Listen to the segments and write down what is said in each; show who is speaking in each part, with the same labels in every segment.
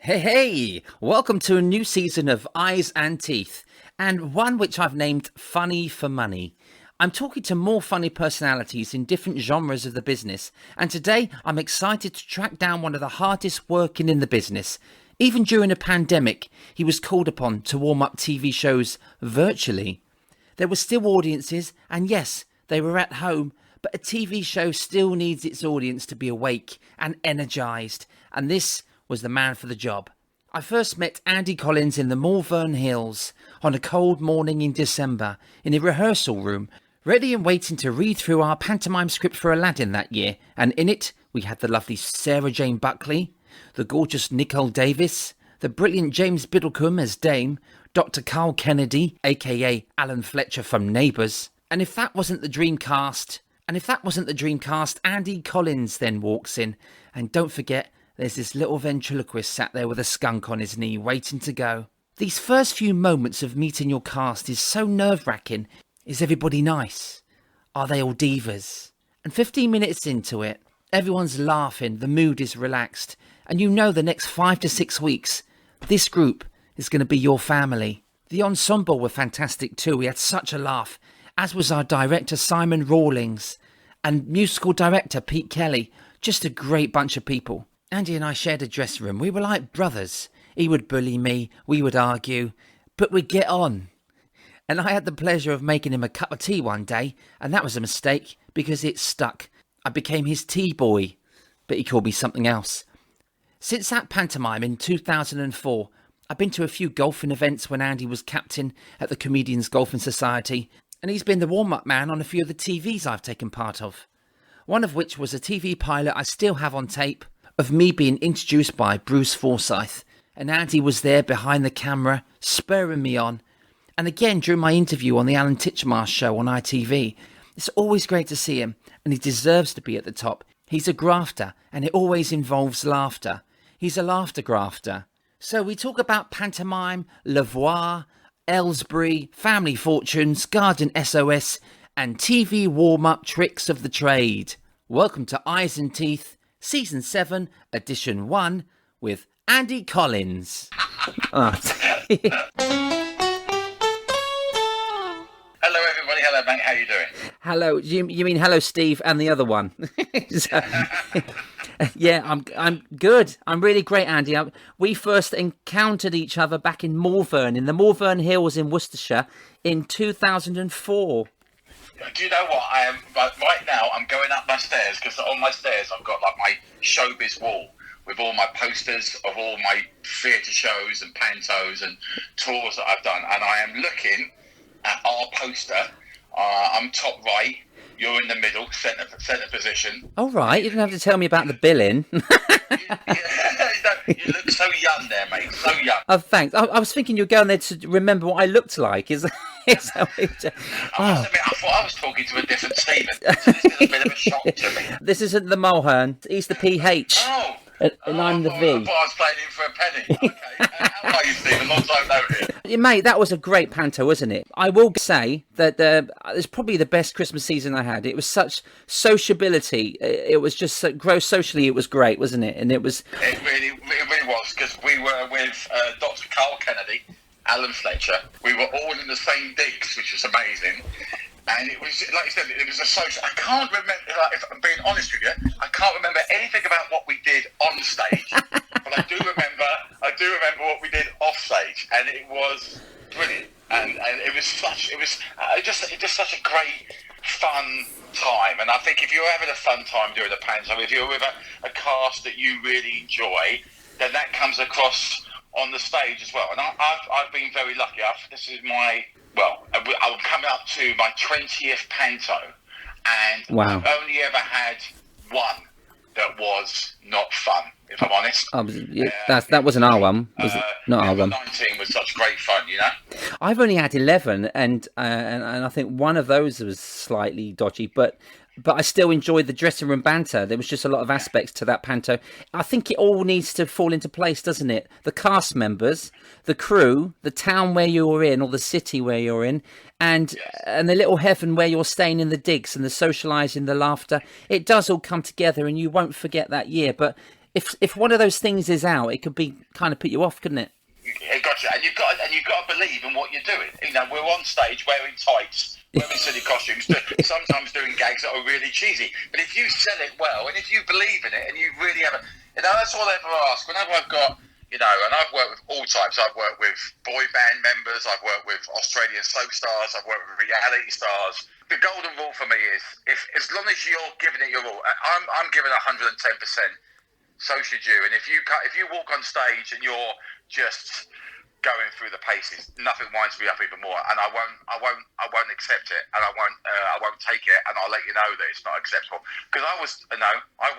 Speaker 1: Hey, welcome to a new season of Eyes and Teeth, and one which I've named Funny for Money. I'm talking to more funny personalities in different genres of the business, and today I'm excited to track down one of the hardest working in the business. Even during a pandemic, he was called upon to warm up TV shows virtually. There were still audiences, and yes, they were at home, but a TV show still needs its audience to be awake and energised, and this was the man for the job. I first met Andy Collins in the Malvern Hills on a cold morning in December in a rehearsal room, ready and waiting to read through our pantomime script for Aladdin that year, and in it we had the lovely Sarah Jane Buckley, the gorgeous Nicole Davis, the brilliant James Biddlecombe as Dame, Dr. Carl Kennedy, aka Alan Fletcher from Neighbours, and if that wasn't the dream cast, Andy Collins then walks in, and don't forget, there's this little ventriloquist sat there with a skunk on his knee waiting to go. These first few moments of meeting your cast is so nerve-wracking. Is everybody nice? Are they all divas? And 15 minutes into it, everyone's laughing, the mood is relaxed, and you know the next 5 to 6 weeks, this group is going to be your family. The ensemble were fantastic too. We had such a laugh, as was our director Simon Rawlings and musical director Pete Kelly. Just a great bunch of people. Andy and I shared a dressing room. We were like brothers. He would bully me, we would argue, but we'd get on. And I had the pleasure of making him a cup of tea one day, and that was a mistake because it stuck. I became his tea boy, but he called me something else. Since that pantomime in 2004, I've been to a few golfing events when Andy was captain at the Comedians Golfing Society, and he's been the warm-up man on a few of the TVs I've taken part of. One of which was a TV pilot I still have on tape, of me being introduced by Bruce Forsyth, and Andy was there behind the camera, spurring me on. And again, during my interview on the Alan Titchmarsh show on ITV, it's always great to see him, and he deserves to be at the top. He's a grafter, and it always involves laughter. He's a laughter grafter. So we talk about pantomime, La Voix, Aylesbury, family fortunes, garden SOS, and TV warm-up tricks of the trade. Welcome to Eyes and Teeth, Season 7, Edition 1, with Andy Collins.
Speaker 2: Hello, everybody. Hello, mate. How you doing?
Speaker 1: Hello. You mean hello, Steve, and the other one? Yeah, I'm good. I'm really great, Andy. We first encountered each other back in Malvern, in the Malvern Hills in Worcestershire, in 2004.
Speaker 2: Do you know what? I am right now. I'm going up my stairs because on my stairs I've got like my showbiz wall with all my posters of all my theatre shows and pantos and tours that I've done, and I am looking at our poster. I'm top right. You're in the middle, centre position.
Speaker 1: All right, you didn't have to tell me about the billing.
Speaker 2: You look so young there, mate. So young.
Speaker 1: Oh, thanks. I was thinking you were going there to remember what I looked like. I must admit, I
Speaker 2: thought I was talking to a different Stephen. So this is a bit of a shock to me.
Speaker 1: This isn't the Mulhern. He's the PH.
Speaker 2: Oh.
Speaker 1: And I'm the V.
Speaker 2: I thought I was playing in for a penny. Okay. How are you, Stephen? Long time no hear.
Speaker 1: Mate, that was a great panto, wasn't it? I will say that it's probably the best Christmas season I had. It was such sociability. It was just gross socially. It was great, wasn't it? And it was.
Speaker 2: It really was, because we were with Dr. Carl Kennedy, Alan Fletcher. We were all in the same digs, which was amazing. And it was, like you said, it was a social. I can't remember, if I'm being honest with you, I can't remember anything about what we did on stage. But I do remember what we did off stage, and it was brilliant. And it was just such a great, fun time. And I think if you're having a fun time during a pantomime, if you're with a cast that you really enjoy, then that comes across on the stage as well. And I've been very lucky. This is I'm coming up to my 20th panto, and
Speaker 1: wow.
Speaker 2: I've only ever had one that was not fun, if I'm honest.
Speaker 1: That wasn't our one. Was it not our one?
Speaker 2: 19 was such great fun, you know.
Speaker 1: I've only had 11, and I think one of those was slightly dodgy, but I still enjoyed the dressing room banter. There was just a lot of aspects to that panto. I think it all needs to fall into place, doesn't it? The cast members, the crew, the town where you're in, or the city where you're in, and the little heaven where you're staying in the digs, and the socialising, the laughter. It does all come together, and you won't forget that year. But if one of those things is out, it could be kind of put you off, couldn't it?
Speaker 2: Gotcha. And you've got to believe in what you're doing. You know, we're on stage wearing tights, wearing silly costumes, sometimes doing gags that are really cheesy. But if you sell it well, and if you believe in it, and you really have a, you know, that's all I ever ask. Whenever I've got, you know, and I've worked with all types. I've worked with boy band members. I've worked with Australian soap stars. I've worked with reality stars. The golden rule for me is, if as long as you're giving it your all, I'm giving 110%. So should you. And if you walk on stage and you're just going through the paces, nothing winds me up even more. And I won't accept it, and I won't take it, and I'll let you know that it's not acceptable. Because I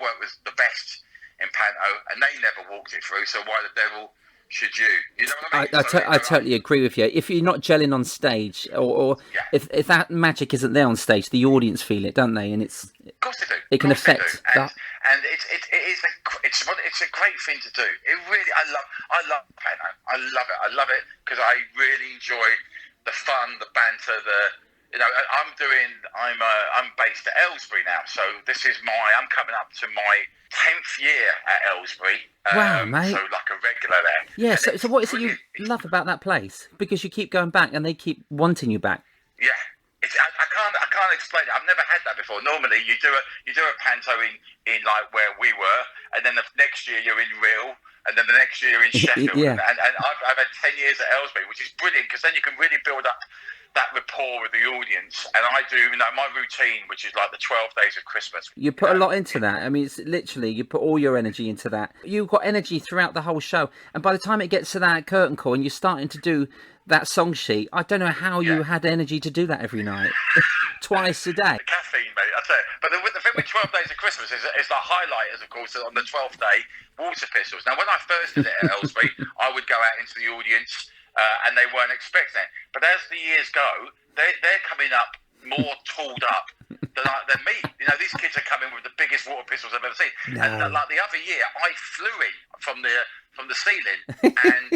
Speaker 2: worked with the best in Panto, and they never walked it through. So why the devil should you? You know what I mean?
Speaker 1: I totally agree with you. If you're not gelling on stage, or if that magic isn't there on stage, the audience feel it, don't they? And it's,
Speaker 2: of course they do.
Speaker 1: It can affect that.
Speaker 2: And it's a great thing to do. It really, I love Panto. I love it because I really enjoy the fun, the banter, I'm based at Aylesbury now, so I'm coming up to my 10th year at Aylesbury.
Speaker 1: Wow, mate.
Speaker 2: So like a regular there.
Speaker 1: Yeah, so what is it you love about that place? Because you keep going back and they keep wanting you back.
Speaker 2: Yeah. I can't explain it. I've never had that before. Normally, you do a panto in like where we were, and then the next year you're in Real, and then the next year you're in Sheffield.
Speaker 1: Yeah.
Speaker 2: And I've had 10 years at Aylesbury, which is brilliant because then you can really build up that rapport with the audience. And I do, my routine, which is like the 12 days of Christmas.
Speaker 1: You put a lot into that. I mean, it's literally, you put all your energy into that. You've got energy throughout the whole show. And by the time it gets to that curtain call and you're starting to do that song sheet, I don't know how you had energy to do that every night. Twice a day.
Speaker 2: The caffeine, mate, I tell you. But the thing with 12 Days of Christmas is the highlighters, of course, on the 12th day, water pistols. Now, when I first did it at Aylesbury, I would go out into the audience and they weren't expecting it. But as the years go, they're coming up more tooled up than me. You know, these kids are coming with the biggest water pistols I've ever seen. No. And like the other year, I flew in from the ceiling, and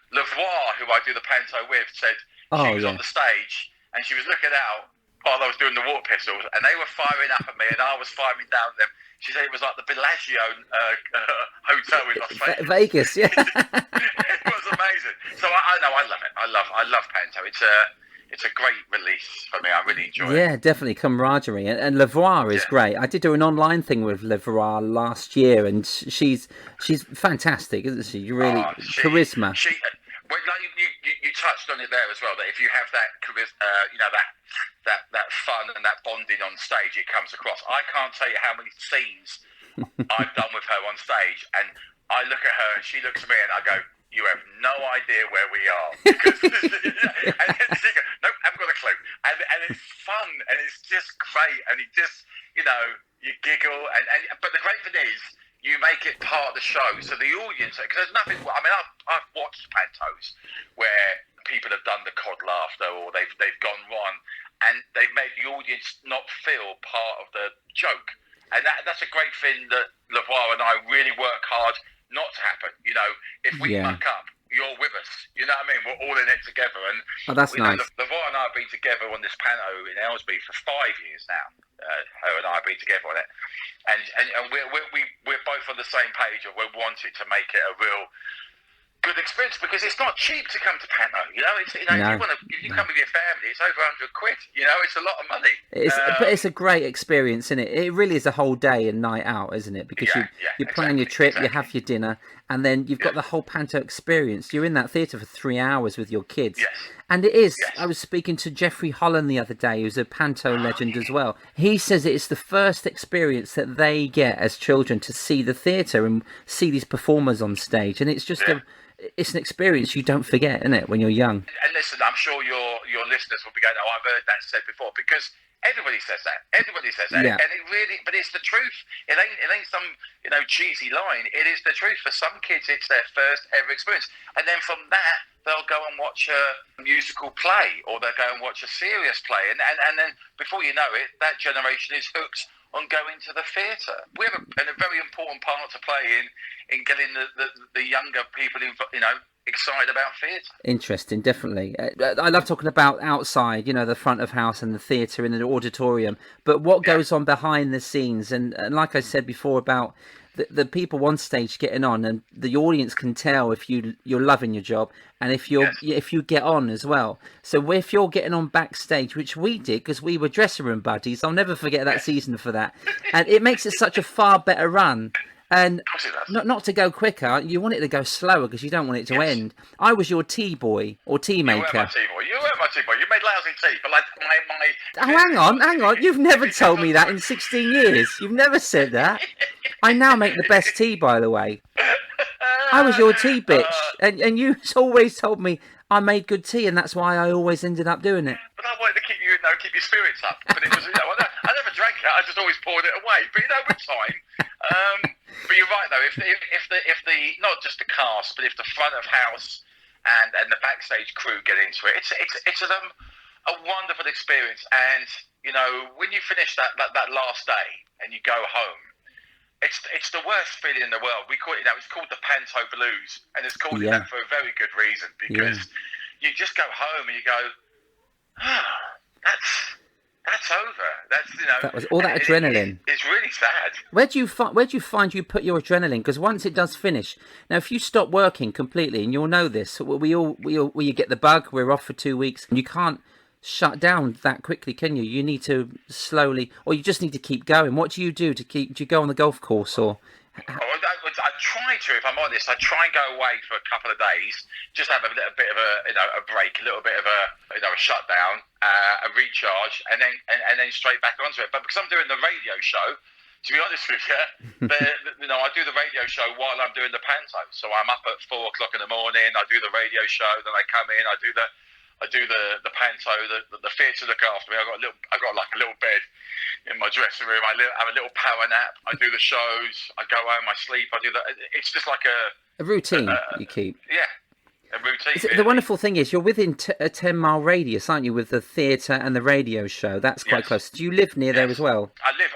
Speaker 2: Lavoie, who I do the panto with, said she was on the stage and she was looking out while I was doing the water pistols, and they were firing up at me and I was firing down at them. She said it was like the Bellagio hotel in Las Vegas.
Speaker 1: Vegas, yeah.
Speaker 2: It was amazing. So I love it. I love panto. It's a great release for me. I really enjoy it.
Speaker 1: Yeah, definitely camaraderie. And Lavoie is great. I did do an online thing with Lavoie last year, and she's fantastic, isn't she? Really charisma.
Speaker 2: You touched on it there as well. That if you have that charisma, that fun and that bonding on stage, it comes across. I can't tell you how many scenes I've done with her on stage, and I look at her and she looks at me and I go, "You have no idea where we are." Because, and then she goes, "Nope, haven't got a clue." And it's fun and it's just great, and you giggle but the great thing is, you make it part of the show, so the audience, because there's nothing. I mean, I've watched pantos where people have done the cod laughter, or they've gone wrong, and they've made the audience not feel part of the joke, and that's a great thing that Lavoie and I really work hard not to happen. You know, if we muck up, you're with us. You know what I mean? We're all in it together, and
Speaker 1: that's nice.
Speaker 2: Lavoie and I have been together on this panto in Aylesbury for 5 years now. Her and I have been together on it, and we're both on the same page of we want it to make it a real good experience, because it's not cheap to come to panto. You know, if you come with your family, it's over £100. You know, it's a lot of money.
Speaker 1: But it's a great experience, isn't it? It really is a whole day and night out, isn't it? Because you plan your trip, you have your dinner, and then you've got the whole panto experience. You're in that theatre for 3 hours with your kids.
Speaker 2: Yes.
Speaker 1: And it is. Yes. I was speaking to Jeffrey Holland the other day, who's a panto legend as well. He says it's the first experience that they get as children to see the theatre and see these performers on stage, and it's just it's an experience you don't forget, isn't it, when you're young?
Speaker 2: And listen, I'm sure your listeners will be going, "Oh, I've heard that said before," because everybody says that. Everybody says that, and it really, but it's the truth. It ain't some cheesy line. It is the truth. For some kids, it's their first ever experience, and then from that, they'll go and watch a musical play, or they'll go and watch a serious play, and then before you know it, that generation is hooked on going to the theatre. We have a very important part to play in getting the younger people excited about theatre. Interesting,
Speaker 1: definitely. I love talking about outside, the front of house and the theatre and the auditorium, but what goes on behind the scenes, and like I said before about the people on stage getting on, and the audience can tell if you're loving your job, and if you get on as well. So if you're getting on backstage, which we did because we were dressing room buddies, I'll never forget that season for that, and it makes it such a far better run. And not to go quicker, you want it to go slower because you don't want it to end. I was your tea boy or tea maker.
Speaker 2: You were my tea boy. You made lousy tea, but like my.
Speaker 1: Oh, hang on. You've never told me that in 16 years. You've never said that. I now make the best tea, by the way. I was your tea bitch, and you always told me I made good tea, and that's why I always ended up doing it.
Speaker 2: But I wanted to keep your spirits up. But it was, I never drank it. I just always poured it away. But with time. But you're right though. If the not just the cast, but if the front of house and the backstage crew get into it, it's a wonderful experience. And when you finish that last day and you go home, it's the worst feeling in the world. We call it, it's called the Panto Blues, and it's called that for a very good reason, because you just go home and you go, that's over.
Speaker 1: That was all that adrenaline.
Speaker 2: It's really sad.
Speaker 1: Where do you find you put your adrenaline? Because once it does finish, now if you stop working completely, and you'll know this, you get the bug. We're off for 2 weeks, and you can't shut down that quickly, can you? You need to slowly, or you just need to keep going. What do you do to keep? Do you go on the golf course or?
Speaker 2: I try to, if I'm honest, I try and go away for a couple of days, just have a little bit of a break, a little bit of a shutdown, a recharge, and then straight back onto it. But because I'm doing the radio show, to be honest with you, I do the radio show while I'm doing the panto. So I'm up at 4 o'clock in the morning. I do the radio show, then I come in, I do the panto. The theatre look after me. I've got like a little bed in my dressing room. I have a little power nap. I do the shows. I go home. I sleep. I do that. It's just like
Speaker 1: a routine you keep.
Speaker 2: Yeah, a routine.
Speaker 1: The wonderful thing is you're within a 10-mile radius, aren't you, with the theatre and the radio show? That's quite close. Do you live near there as well? I live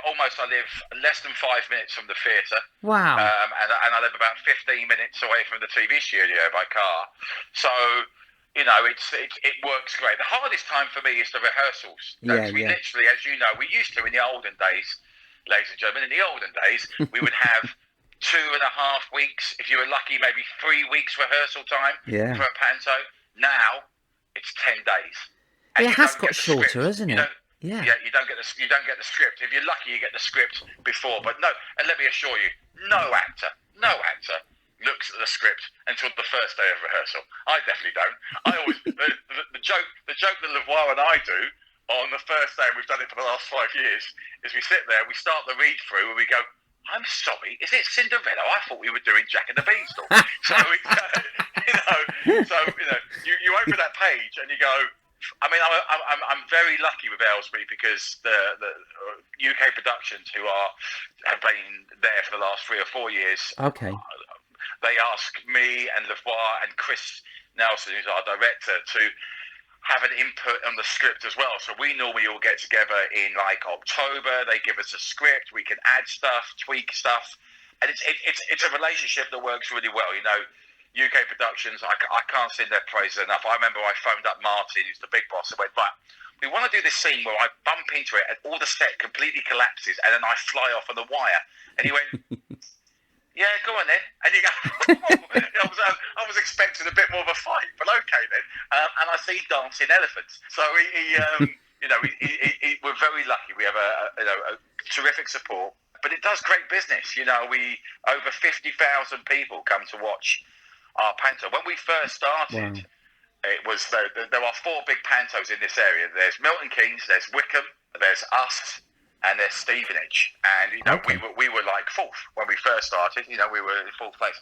Speaker 1: less than 5 minutes from the theatre.
Speaker 2: Wow. And I live about 15 minutes away from the TV studio by car. So. It works great. The hardest time for me is the rehearsals. We literally, as you know, we used to in the olden days, ladies and gentlemen, in the olden days, we would have 2.5 weeks, if you were lucky, maybe 3 weeks rehearsal time for a panto. Now, it's 10 days. And
Speaker 1: it has got shorter, hasn't it?
Speaker 2: Yeah, you don't get the script. If you're lucky, you get the script before. But no, and let me assure you, no actor looks at the script until the first day of rehearsal. I definitely don't. I always the joke that Levoir and I do on the first day, and we've done it for the last 5 years, is we sit there, we start the read through, and we go, "I'm sorry, is it Cinderella? I thought we were doing Jack and the Beanstalk." You open that page and you go. I mean, I'm very lucky with Aylesbury because the UK Productions, who have been there for the last 3 or 4 years.
Speaker 1: Okay.
Speaker 2: They ask me and Levoir and Chris Nelson, who's our director, to have an input on the script as well. So we normally all get together in like October. They give us a script. We can add stuff, tweak stuff, and it's a relationship that works really well. UK Productions, I can't sing their praises enough. I remember I phoned up Martin, who's the big boss, and went, "Right, we want to do this scene where I bump into it and all the set completely collapses, and then I fly off on the wire." And he went. Yeah, go on then. And you go, I was expecting a bit more of a fight, but okay then. And I see dancing elephants. So we're very lucky. We have a terrific support, but it does great business. Over 50,000 people come to watch our panto. When we first started, it was there are 4 big pantos in this area. There's Milton Keynes, there's Wickham, there's us. And there's Stevenage, and we were like 4th when we first started. We were in 4th place.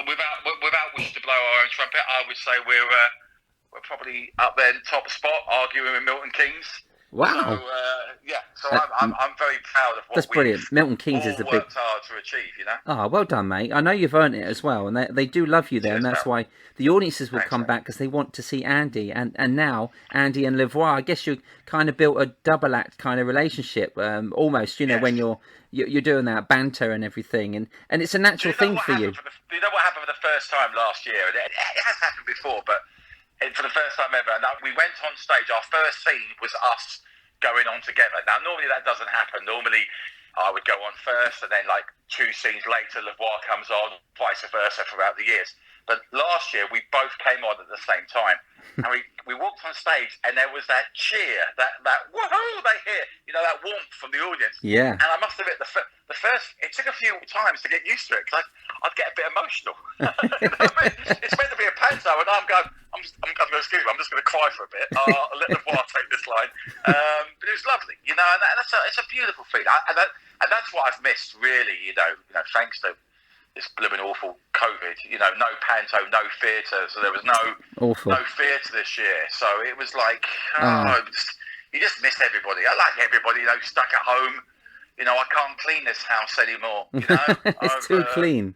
Speaker 2: Without wishing to blow our own trumpet, I would say we're probably up there in top spot, arguing with Milton Keynes.
Speaker 1: Wow.
Speaker 2: So I'm very proud of what
Speaker 1: that's brilliant. Milton Keynes is the big.
Speaker 2: Worked hard to achieve,
Speaker 1: Oh, well done, mate. I know you've earned it as well, and they do love you there, and that's why the audiences will come back because they want to see Andy, and now Andy and Levoir. I guess you kind of built a double act kind of relationship, almost. When you're doing that banter and everything, and it's a natural thing for you.
Speaker 2: You know what happened for the first time last year? It has happened before, but. For the first time ever, and we went on stage. Our first scene was us going on together. Now, normally that doesn't happen. Normally, I would go on first, and then like 2 scenes later, Lavoie comes on, vice versa throughout the years. But last year, we both came on at the same time. And we walked on stage, and there was that cheer, that woohoo, they hear, that warmth from the audience.
Speaker 1: Yeah.
Speaker 2: And I must admit, the first, it took a few times to get used to it, because I'd get a bit emotional. It's meant to be a panto, and I'm going, excuse me, I'm just going to cry for a bit. I'll let Lavoie take this line. But it was lovely, and it's a beautiful feeling. And that's what I've missed, really, thanks to this blooming awful COVID, no panto, no theatre, so there was no theatre this year. So it was like, you just miss everybody. I like everybody, stuck at home. I can't clean this house anymore.
Speaker 1: It's too clean.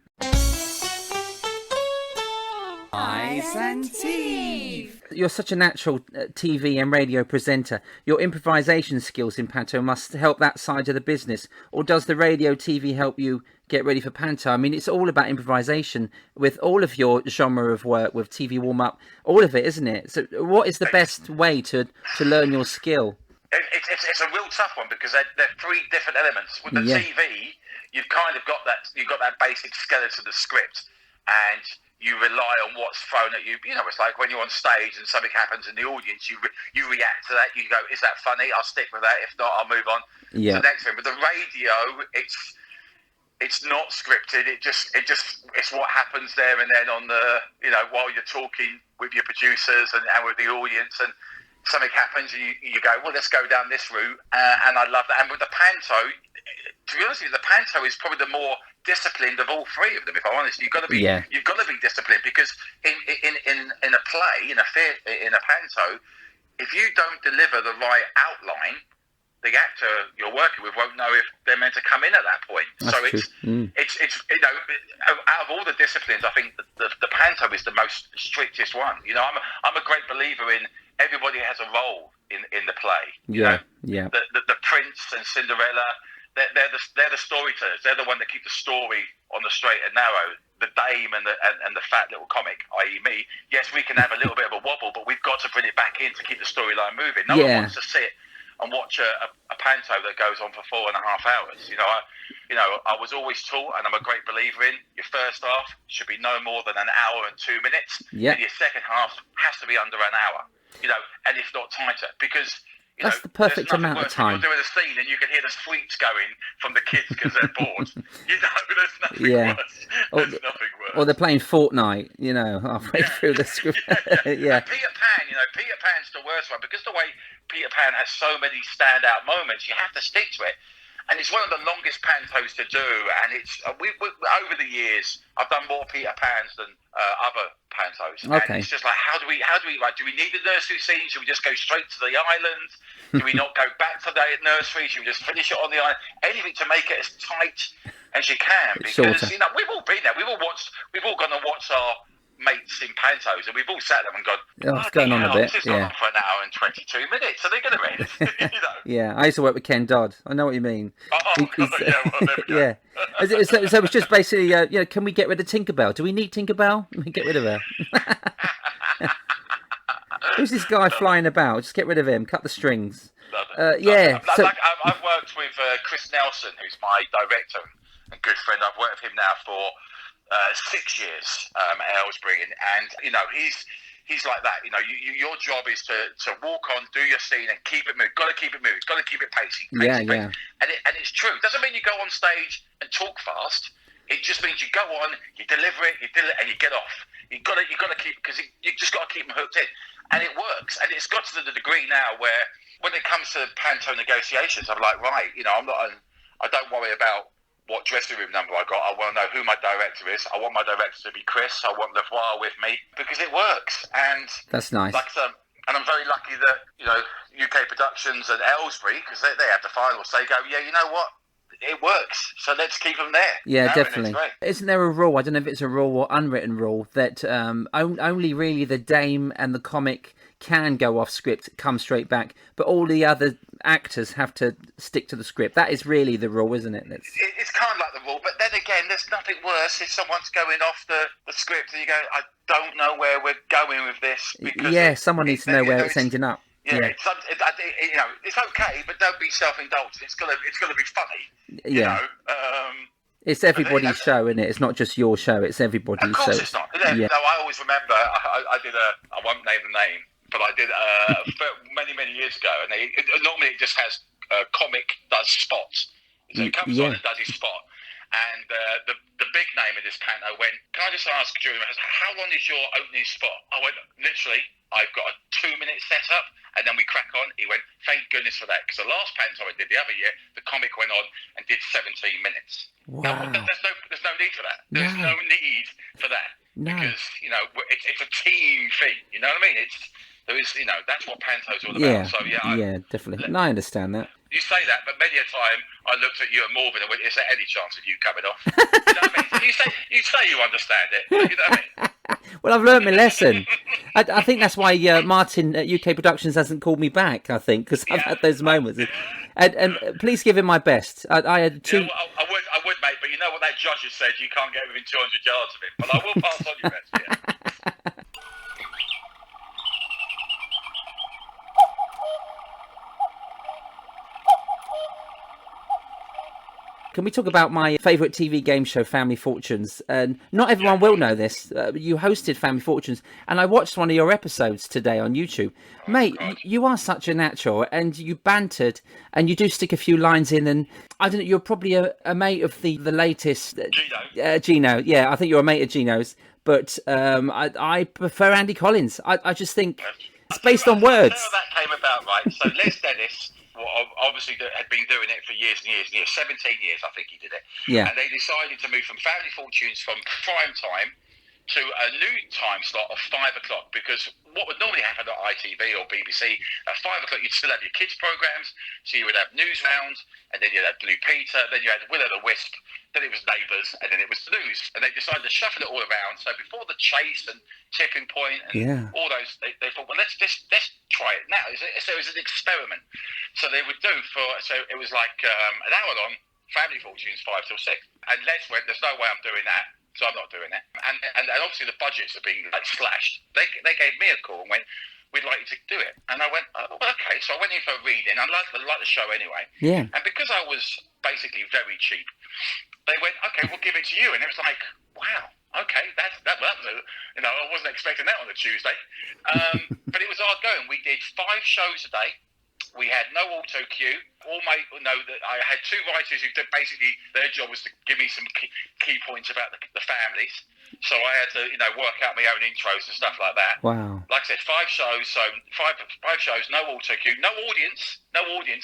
Speaker 3: Eyes and teeth.
Speaker 1: You're such a natural TV and radio presenter. Your improvisation skills in panto must help that side of the business. Or does the radio TV help you get ready for panto? I mean, it's all about improvisation with all of your genre of work, with TV warm-up, all of it, isn't it? So what is the best way to learn your skill?
Speaker 2: It's a real tough one, because they're 3 different elements. With the TV, you've kind of got that basic skeleton of the script, and you rely on what's thrown at you. It's like when you're on stage and something happens in the audience, you react to that. You go, is that funny? I'll stick with that. If not, I'll move on to the next thing. But the radio, it's not scripted. It's what happens there and then on the, while you're talking with your producers and with the audience, and something happens and you go, well, let's go down this route. And I love that. And with the panto, to be honest with you, the panto is probably the more disciplined of all 3 of them. If I'm honest, you've got to be disciplined, because in a play, in a panto, if you don't deliver the right outline, the actor you're working with won't know if they're meant to come in at that point.
Speaker 1: That's
Speaker 2: so it's out of all the disciplines, I think the panto is the most strictest one. I'm a great believer in everybody has a role in the play. The prince and Cinderella, they're the storytellers. They're the one that keep the story on the straight and narrow. The dame and the fat little comic, i.e. me. Yes, we can have a little bit of a wobble, but we've got to bring it back in to keep the storyline moving. No one wants to sit and watch a panto that goes on for 4.5 hours. I was always taught, and I'm a great believer in, your first half should be no more than 1 hour and 2 minutes, and your second half has to be under 1 hour. And if not tighter, because
Speaker 1: that's the perfect amount of time.
Speaker 2: You're doing a scene and you can hear the sweeps going from the kids because they're bored. There's nothing worse. There's nothing worse.
Speaker 1: Or they're playing Fortnite, halfway through the script.
Speaker 2: Peter Pan's the worst one, because the way Peter Pan has so many standout moments, you have to stick to it. And it's one of the longest pantos to do, and it's we over the years I've done more Peter Pans than other pantos.
Speaker 1: Okay.
Speaker 2: And it's just like, how do we like? Do we need the nursery scene? Should we just go straight to the island? Do we not go back to the nursery? Should we just finish it on the island? Anything to make it as tight as you can, because we've all been there. We've all gone and watched our mates in pantos, and we've all sat there and gone,
Speaker 1: it's going on a bit.
Speaker 2: This is on for 1 hour and 22 minutes. Are they going to end?
Speaker 1: Yeah, I used to work with Ken Dodd. I know what you mean.
Speaker 2: There we go.
Speaker 1: So it's just basically, can we get rid of Tinkerbell? Do we need Tinkerbell? Get rid of her. Who's this guy flying about? Just get rid of him. Cut the strings.
Speaker 2: I've worked with Chris Nelson, who's my director and good friend. I've worked with him now for 6 years at Aylesbury, and he's like that. Your job is to walk on, do your scene, and keep it moving. Got to keep it moving. Got to keep it pacey. And it's true. It doesn't mean you go on stage and talk fast. It just means you go on, you deliver it, and you get off. You got to keep, because you just got to keep them hooked in, and it works. And it's got to the degree now where when it comes to panto negotiations, I'm like, right, I don't worry about what dressing room number I got. I want to know who my director is. I want my director to be Chris. I want Lavoie with me, because it works. And
Speaker 1: that's nice.
Speaker 2: And I'm very lucky that UK Productions and Aylesbury, because they have the finals. They go, yeah, you know what? It works, so let's keep them there.
Speaker 1: Yeah, definitely. Isn't there a rule? I don't know if it's a rule or unwritten rule that only really the dame and the comic can go off script, come straight back, but all the other actors have to stick to the script. That is really the rule, isn't it?
Speaker 2: It's kind of like the rule, but then again, there's nothing worse if someone's going off the script and you go, I don't know where we're going with this. Because
Speaker 1: someone needs to know where it's ending up.
Speaker 2: Yeah, it's okay, but don't be self-indulgent. It's gonna be funny.
Speaker 1: Yeah. It's everybody's show, isn't it? It's not just your show; it's everybody's.
Speaker 2: Of course,
Speaker 1: so
Speaker 2: it's not. Yeah. No, I always remember. I did I won't name the name, but I did many years ago, and normally it just has comic does spots. So it comes on and does his spot. And the big name of this panto went, can I just ask during how long is your opening spot? I went, literally, I've got a 2-minute setup, and then we crack on. He went, thank goodness for that, because the last panto I did the other year, the comic went on and did 17 minutes.
Speaker 1: Wow.
Speaker 2: There's no need for that. There's no need for that.
Speaker 1: No.
Speaker 2: Because, it's a team thing. You know what I mean? That's what panto's all about. So,
Speaker 1: definitely. I understand that.
Speaker 2: You say that, but many a time I looked at you at Morven and went, is there any chance of you coming off? You know what I mean? You say you understand it. You know what I mean?
Speaker 1: Well, I've learned my lesson. I think that's why Martin at UK Productions hasn't called me back, I think, because I've had those moments. And please give him my best. I had two...
Speaker 2: Yeah, well, I would, mate, but you know what that judge has said? You can't get within 200 yards of him. But I will pass on your best, yeah.
Speaker 1: Can we talk about my favourite TV game show, Family Fortunes? And not everyone will know this. You hosted Family Fortunes, and I watched one of your episodes today on YouTube. Mate, you are such a natural, and you bantered, and you do stick a few lines in, and I don't know, you're probably a mate of the latest... Gino, yeah, I think you're a mate of Gino's, but I prefer Andy Collins. I just think it's based on words.
Speaker 2: How that came about, right? So Les Dennis... obviously had been doing it for years and years and years, 17 years I think he did it.
Speaker 1: Yeah.
Speaker 2: And they decided to move from Family Fortunes from prime time to a new time slot of 5 o'clock, because what would normally happen at ITV or BBC, at 5 o'clock you'd still have your kids' programmes, so you would have News Round, and then you'd have Blue Peter, then you had Will o' the Wisp, then it was Neighbours, and then it was the news. And they decided to shuffle it all around, so before the Chase and Tipping Point and all those, they thought, well, let's try it now. So it was an experiment. So they would do so it was like an hour long, Family Fortunes 5 till 6. And Les went, there's no way I'm doing that. So I'm not doing it. And obviously the budgets are being slashed. They gave me a call and went, we'd like you to do it. And I went, oh, well, okay. So I went in for a reading. I liked the show anyway.
Speaker 1: Yeah.
Speaker 2: And because I was basically very cheap, they went, okay, we'll give it to you. And it was like, wow, okay, that was I wasn't expecting that on a Tuesday. But it was hard going. We did 5 shows a day. We had no auto cue. I had 2 writers who did basically their job was to give me some key points about the families. So I had to, work out my own intros and stuff like that.
Speaker 1: Wow.
Speaker 2: Like I said, 5 shows. So five shows, no auto cue, no audience.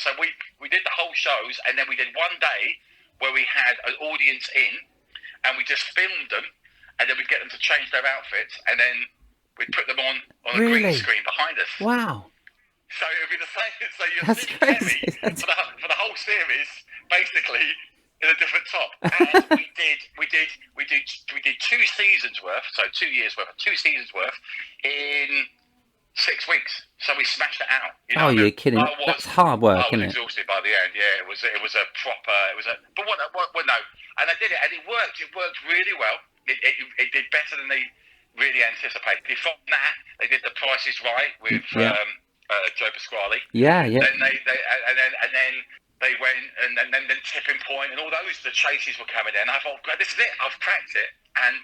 Speaker 2: So we did the whole shows, and then we did one day where we had an audience in, and we just filmed them, and then we'd get them to change their outfits, and then we'd put them on a green screen behind us.
Speaker 1: Wow.
Speaker 2: So it would be the same. So you're
Speaker 1: That's
Speaker 2: seeing
Speaker 1: crazy.
Speaker 2: for the whole series, basically in a different top. And we did 2 seasons worth, so 2 years worth, 2 seasons worth in 6 weeks. So we smashed it out.
Speaker 1: You're kidding! That's hard work, isn't it?
Speaker 2: I was exhausted by the end. Yeah, it was a proper. But what no, and I did it, and it worked. It worked really well. It did better than they really anticipated. From that, they did The Price Is Right with. Joe Pasquale.
Speaker 1: Yeah.
Speaker 2: Then then they went and then Tipping Point and all those. The chases were coming in. I thought, this is it. I've cracked it. And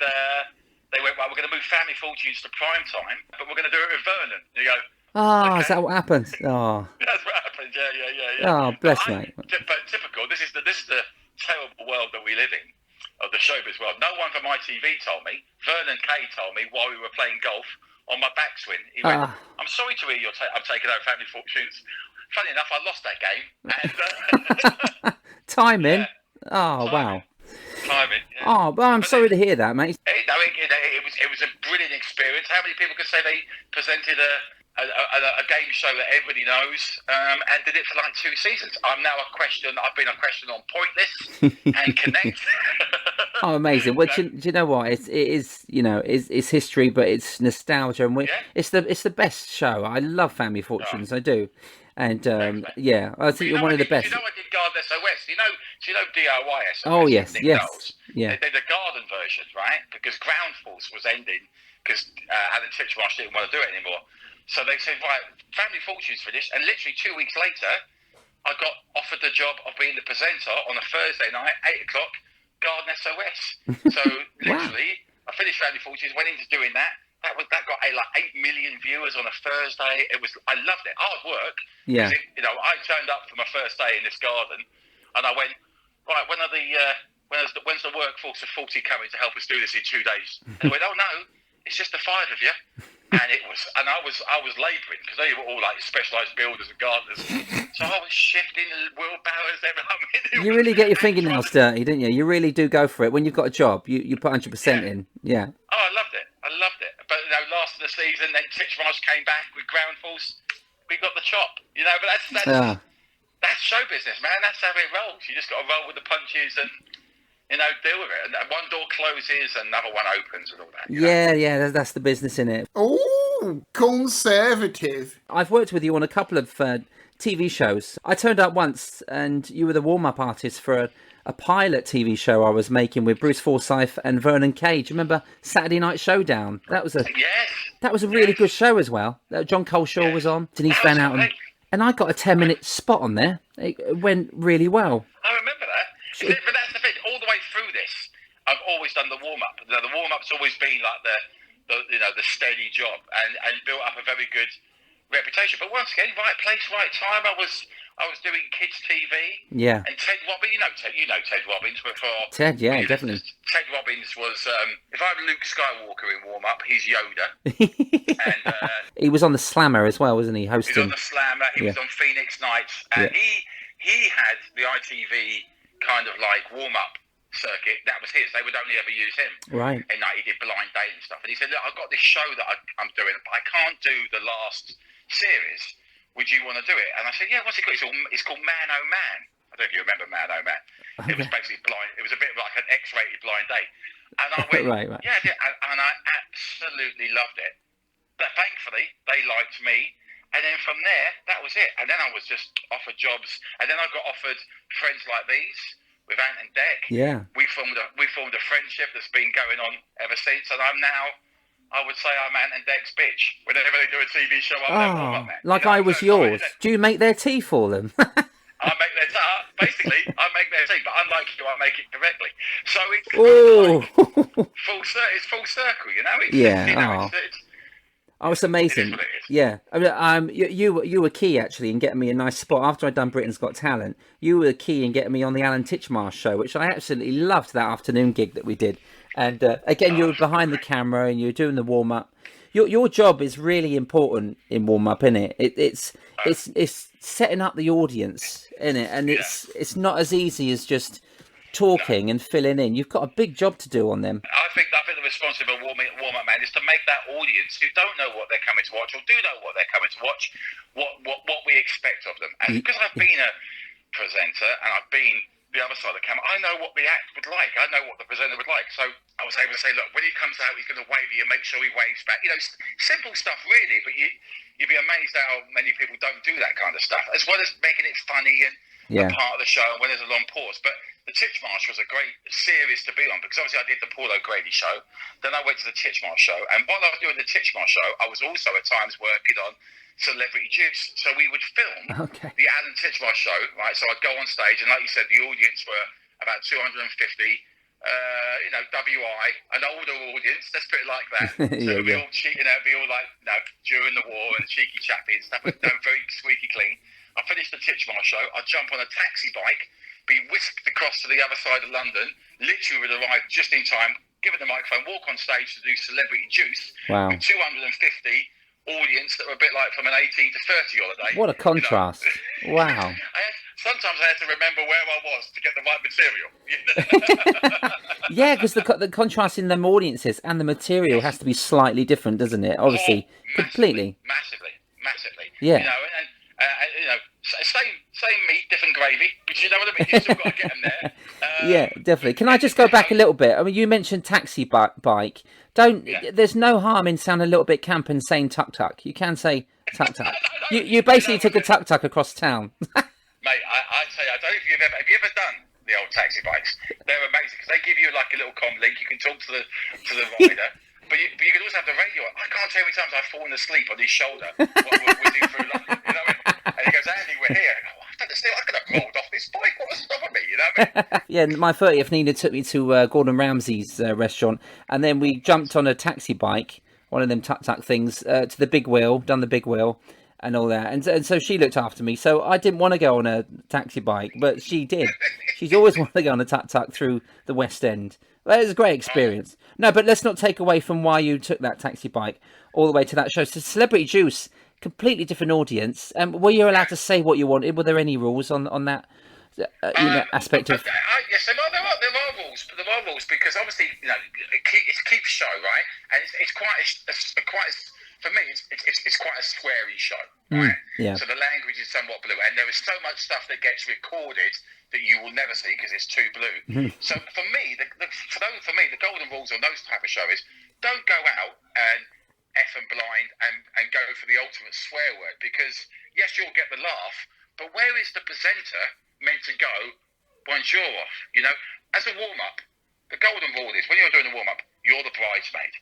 Speaker 2: they went, well, we're going to move Family Fortunes to prime time, but we're going to do it with Vernon. And you go,
Speaker 1: okay. Is that what happened? Oh.
Speaker 2: That's what happened. Yeah.
Speaker 1: Oh, bless mate.
Speaker 2: But typical. This is the terrible world that we live in. Of the showbiz world. No one from ITV told me. Vernon Kay told me while we were playing golf on my backswing. He went, I'm sorry to hear I'm taking over Family Fortunes. Funny enough, I lost that game. And,
Speaker 1: timing.
Speaker 2: Yeah.
Speaker 1: Oh, wow.
Speaker 2: Timing. Yeah.
Speaker 1: Oh, well, I'm sorry to hear that, mate.
Speaker 2: It was a brilliant experience. How many people could say they presented a game show that everybody knows and did it for like 2 seasons? I've been a question on Pointless and Connect.
Speaker 1: Oh, amazing! Well, do you know what? It is, it's history, but it's nostalgia, and it's the best show. I love Family Fortunes, I do, and I think you're one of the best.
Speaker 2: I did Garden SOS. Do you know DIY SOS?
Speaker 1: Oh yes.
Speaker 2: Yeah. They did a garden version, right? Because Ground Force was ending because Alan Titchmarsh didn't want to do it anymore. So they said, right, Family Fortune's finished, and literally 2 weeks later, I got offered the job of being the presenter on a Thursday night, 8 o'clock, Garden SOS. So literally, I finished Family Fortunes, went into doing that. That got like 8 million viewers on a Thursday. I loved it. Hard work.
Speaker 1: Yeah.
Speaker 2: I turned up for my first day in this garden, and I went, right, when's the workforce of 40 coming to help us do this in 2 days? And they went, oh no, it's just the 5 of you. And I was labouring because they were all like specialised builders and gardeners. So I was shifting wheelbarrows everywhere.
Speaker 1: You really get your fingernails dirty, didn't you? You really do go for it. When you've got a job, you put 100% in. Yeah.
Speaker 2: Oh, I loved it. But last of the season, then Titchmarsh came back with Groundfuls. We got the chop, but that's show business, man. That's how it rolls. You just got to roll with the punches and deal with it. And one door closes, another one opens, and all that.
Speaker 1: Yeah, that's the business in it.
Speaker 4: Oh, conservative.
Speaker 1: I've worked with you on a couple of TV shows. I turned up once, and you were the warm-up artist for a pilot TV show I was making with Bruce Forsyth and Vernon Kay. Do you remember Saturday Night Showdown? That was a really good show as well. John Coleshaw was on, Denise Van Outen, and I got a 10-minute spot on there. It went really well.
Speaker 2: I remember that. But that's the thing. All the way through this, I've always done the warm-up. The warm-up's always been like the steady job and built up a very good reputation. But once again, right place, right time. I was doing kids TV.
Speaker 1: Yeah.
Speaker 2: And Ted Robbins, you know Ted Robbins before.
Speaker 1: Ted, yeah, definitely.
Speaker 2: Ted Robbins was, if I have Luke Skywalker in warm-up, he's Yoda. And
Speaker 1: he was on the Slammer as well, wasn't he? Hosting.
Speaker 2: He was on the Slammer. He was on Phoenix Nights, and he had the ITV kind of like warm-up circuit. That was his. They would only ever use him.
Speaker 1: Right.
Speaker 2: And he did Blind Date and stuff. And he said, look, I've got this show that I'm doing, but I can't do the last series. Would you want to do it? And I said, yeah, what's it called? It's called Man O Man. I don't know if you remember Man O Man. Okay. It was basically blind. It was a bit like an X-rated Blind Date. And I went,
Speaker 1: right.
Speaker 2: Yeah, and I absolutely loved it. But thankfully, they liked me. And then from there, that was it. And then I was just offered jobs. And then I got offered Friends Like These with Ant Dec.
Speaker 1: Yeah.
Speaker 2: We formed a friendship that's been going on ever since. And I would say I'm Ant Dec's bitch. Whenever they do a TV show, I'm their warm-up man.
Speaker 1: Like I was yours. Do you make their tea for them?
Speaker 2: I make their tea. Basically, I make their tea, but unlike you, I make it directly. So it's it's full circle,
Speaker 1: Oh, it's amazing. Yeah. I mean, you were key, actually, in getting me a nice spot. After I'd done Britain's Got Talent, you were key in getting me on the Alan Titchmarsh show, which I absolutely loved, that afternoon gig that we did. And again, you were behind the camera and you were doing the warm-up. Your job is really important in warm-up, isn't it? It's setting up the audience, isn't it? And it's not as easy as just talking and filling in. You've got a big job to do on them.
Speaker 2: I think the responsibility of a warm-up man is to make that audience who don't know what they're coming to watch or do know what they're coming to watch, what we expect of them. And because I've been a presenter and I've been the other side of the camera, I know what the act would like. I know what the presenter would like. So I was able to say, look, when he comes out, he's going to wave you and make sure he waves back. Simple stuff really, but you'd be amazed how many people don't do that kind of stuff, as well as making it funny and part of the show and when there's a long pause. But the Titchmarsh was a great series to be on because obviously I did the Paul O Grady show. Then I went to the Titchmarsh show. And while I was doing the Titchmarsh show, I was also at times working on Celebrity Juice. So we would film the Alan Titchmarsh show, right? So I'd go on stage and like you said, the audience were about 250, WI, an older audience, let's put it like that. So we all cheating out, be all like, during the war and cheeky chappy and stuff, but very squeaky clean. I finished the Titchmarsh show, I'd jump on a taxi bike, be whisked across to the other side of London, literally would arrive just in time, given the microphone, walk on stage to do Celebrity Juice with 250 audience that were a bit like from an 18 to 30 holiday.
Speaker 1: What a contrast. Wow.
Speaker 2: Sometimes I had to remember where I was to get the right material.
Speaker 1: Yeah, because the contrast in them audiences and the material has to be slightly different, doesn't it? Obviously, completely.
Speaker 2: Massively.
Speaker 1: Yeah.
Speaker 2: Same meat, different gravy. But you know what I mean? You've still got to get them there.
Speaker 1: Yeah, definitely. Can I just go back a little bit? I mean, you mentioned taxi bike. There's no harm in sounding a little bit camp and saying tuk-tuk. You can say tuk-tuk. You basically took a tuk-tuk across town.
Speaker 2: Mate, I tell you, I don't know if have you ever done the old taxi bikes? They're amazing because they give you like a little comm link. You can talk to the rider. But you could also have the radio on. I can't tell you how many times I've fallen asleep on his shoulder while we're whizzing through London. You know what I mean? And he goes, Andy, we're here. I go, I don't understand. I could have rolled off this bike. What was stopping me? You know what I mean?
Speaker 1: Yeah, my 30th, Nina took me to Gordon Ramsay's restaurant, and then we jumped on a taxi bike, one of them tuk-tuk things, to the big wheel, done the big wheel, and all that. And so she looked after me. So I didn't want to go on a taxi bike, but she did. She's always wanted to go on a tuk-tuk through the West End. Well, it was a great experience. No, but let's not take away from why you took that taxi bike all the way to that show. So Celebrity Juice, completely different audience. Were you allowed to say what you wanted? Were there any rules on that aspect of?
Speaker 2: Yes, there are rules, but there are rules because obviously it's Keith's show, right? And it's quite for me it's quite a sweary show, right?
Speaker 1: Yeah.
Speaker 2: So the language is somewhat blue, and there is so much stuff that gets recorded that you will never see because it's too blue. So for me, the golden rules on those type of shows is don't go out and F and blind and go for the ultimate swear word because yes, you'll get the laugh, but where is the presenter meant to go once you're off? As a warm-up, the golden rule is when you're doing a warm-up, you're the bridesmaid.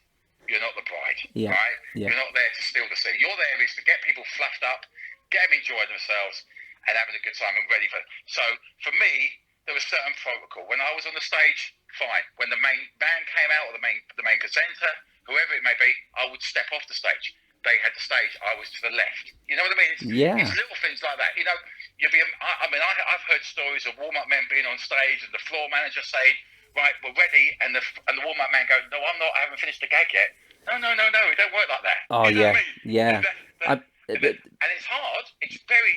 Speaker 2: You're not the bride, right?
Speaker 1: Yeah.
Speaker 2: You're not there to steal the scene. You're there is to get people fluffed up, get them enjoying themselves and having a good time and ready for it. So for me, there was certain protocol. When I was on the stage, fine. When the main band came out or the main presenter, whoever it may be, I would step off the stage. They had the stage, I was to the left. You know what I mean? It's little things like that. I've heard stories of warm-up men being on stage and the floor manager saying, right, we're ready, and the warm-up man goes, no, I'm not, I haven't finished the gag yet. No, it don't work like that.
Speaker 1: Oh,
Speaker 2: you know
Speaker 1: yeah,
Speaker 2: what I mean?
Speaker 1: yeah.
Speaker 2: And it's hard. It's very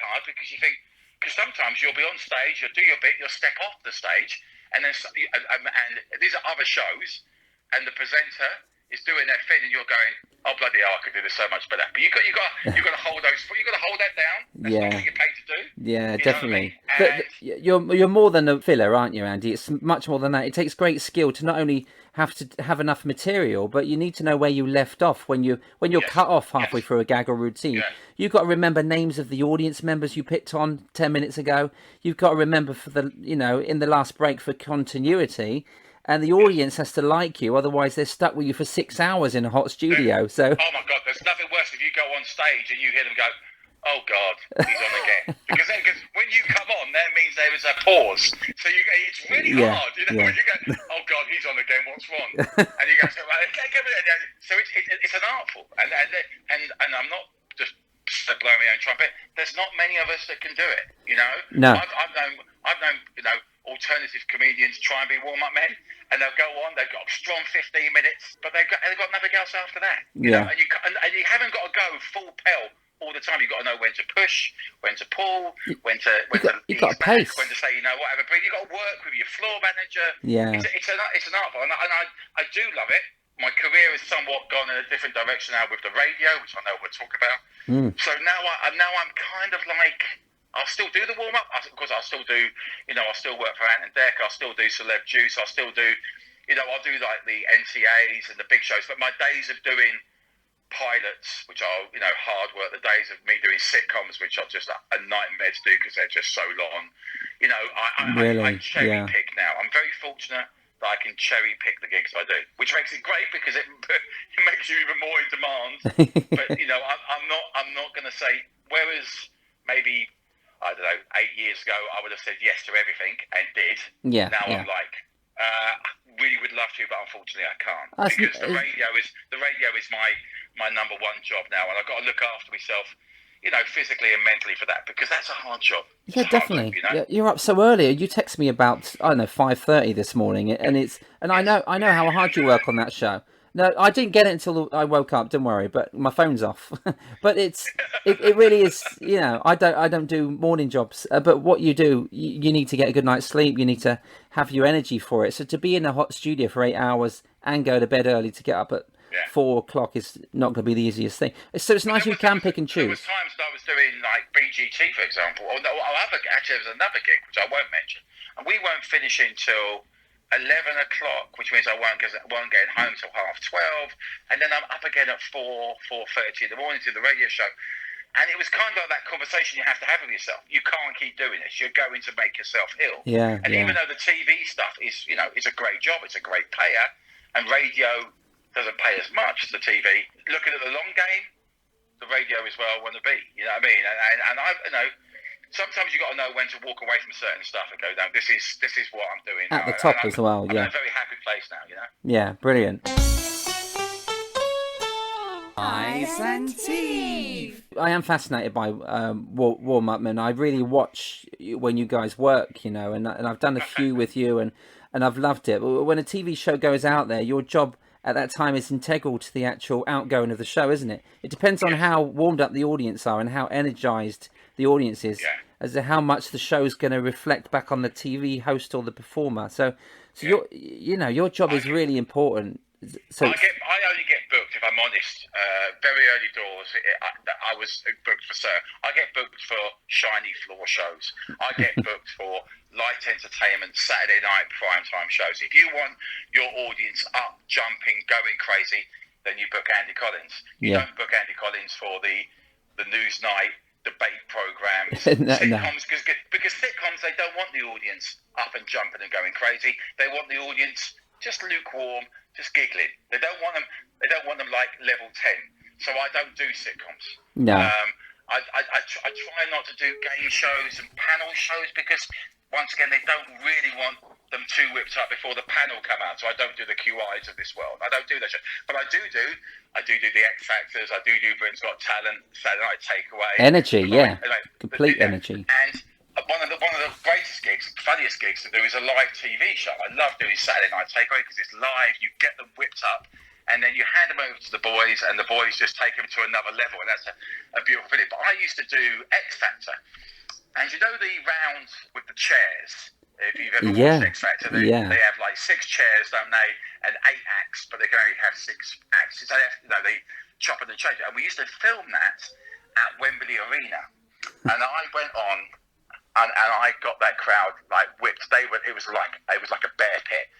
Speaker 2: hard because you think, because sometimes you'll be on stage, you'll do your bit, you'll step off the stage, and then and these are other shows, and the presenter is doing their thing, and you're going, oh bloody hell, I could do this so much better. But you got to hold that down. That's not what you're paid to do.
Speaker 1: Yeah,
Speaker 2: You
Speaker 1: definitely.
Speaker 2: know what I mean?
Speaker 1: But you're more than a filler, aren't you, Andy? It's much more than that. It takes great skill to not only have to have enough material, but you need to know where you left off when you're cut off halfway through a gag or routine.
Speaker 2: Yeah.
Speaker 1: You've got to remember names of the audience members you picked on 10 minutes ago. You've got to remember for in the last break for continuity. And the audience has to like you, otherwise they're stuck with you for 6 hours in a hot studio. So.
Speaker 2: Oh my God, there's nothing worse if you go on stage and you hear them go, oh God, he's on again. because when you come on, that means there is a pause. So it's really hard, when you go, oh God, he's on again, what's wrong? And you go, so it's an art form. And I'm not just blowing my own trumpet. There's not many of us that can do it,
Speaker 1: No.
Speaker 2: I've known, alternative comedians try and be warm-up men, and they'll go on. They've got a strong 15 minutes, but they've got nothing else after that. You know? And you haven't got to go full pelt all the time. You've got to know when to push, when to pull, when to
Speaker 1: you've got to pace,
Speaker 2: when to say whatever. But you've got to work with your floor manager.
Speaker 1: Yeah,
Speaker 2: it's an art form, and I do love it. My career has somewhat gone in a different direction now with the radio, which I know we'll talk about. So now I'm kind of like. I'll still do the warm-up. Of course, I'll still do, I'll still work for Ant Dec. I'll still do Celeb Juice. I'll still do, I'll do like the NTAs and the big shows. But my days of doing pilots, which are, hard work, the days of me doing sitcoms, which are just a nightmare to do because they're just so long, I cherry pick now. I'm very fortunate that I can cherry pick the gigs I do, which makes it great because it makes you even more in demand. But, I'm not going to say, whereas maybe... I don't know, 8 years ago, I would have said yes to everything and did.
Speaker 1: Yeah.
Speaker 2: Now I'm like, really would love to, but unfortunately I can't. Because the radio is my number one job now, and I've got to look after myself, physically and mentally for that, because that's a hard job.
Speaker 1: Yeah, definitely. You're up so early. You text me about 5:30 this morning, and I know how hard you work on that show. No, I didn't get it until I woke up. Don't worry, but my phone's off. But it really is. I don't do morning jobs. But what you do, you need to get a good night's sleep. You need to have your energy for it. So to be in a hot studio for 8 hours and go to bed early to get up at 4 o'clock is not going to be the easiest thing. So it's nice you can pick and choose.
Speaker 2: There was times that I was doing like BGT, for example. Actually, there was another gig which I won't mention, and we weren't finishing till 11 o'clock, which means I won't get home till 12:30, and then I'm up again at 4:30 in the morning to the radio show. And it was kind of like that conversation you have to have with yourself. You can't keep doing this. You're going to make yourself ill. Even though the TV stuff is, is a great job, it's a great payer, and radio doesn't pay as much, the TV. Looking at the long game, the radio is where I want to be. You know what I mean? And I, you know, sometimes you got to know when to walk away from certain stuff and go, no, this is what I'm doing
Speaker 1: At
Speaker 2: now.
Speaker 1: the top
Speaker 2: and
Speaker 1: as well, yeah.
Speaker 2: I'm in a very happy place now, you know.
Speaker 1: Yeah, brilliant.
Speaker 3: Ice and Teeth.
Speaker 1: I am fascinated by warm-up men. I really watch when you guys work, you know, and I've done a few with you, and I've loved it. But when a TV show goes out there, your job at that time is integral to the actual outgoing of the show, isn't it? It depends on how warmed up the audience are and how energized the audience is, as to how much the show's going to reflect back on the TV host or the performer. So your job is really important. So
Speaker 2: I only get booked, if I'm honest, very early doors. I was booked for I get booked for shiny floor shows. I get booked for light entertainment, Saturday night primetime shows. If you want your audience up, jumping, going crazy, then you book Andy Collins. You don't book Andy Collins for the news night debate programs, sitcoms, because sitcoms, they don't want the audience up and jumping and going crazy. They want the audience just lukewarm, just giggling. They don't want them like level 10. So I don't do sitcoms.
Speaker 1: No.
Speaker 2: I try not to do game shows and panel shows because, once again, they don't really want them too whipped up before the panel come out. So I don't do the QIs of this world. I don't do that shit. But I do the X Factors. I do Britain's Got Talent, Saturday Night Takeaway.
Speaker 1: Energy, complete energy.
Speaker 2: And one of the greatest gigs, funniest gigs to do is a live TV show. I love doing Saturday Night Takeaway because it's live. You get them whipped up, and then you hand them over to the boys, and the boys just take them to another level, and that's a beautiful feeling. But I used to do X Factor, and you know the round with the chairs. If you've ever watched X Factor, they have like 6 chairs, don't they, and 8 acts, but they can only have 6 acts. So they chop and change it. And we used to film that at Wembley Arena, and I went on. And I got that crowd like whipped. It was like a bear pit.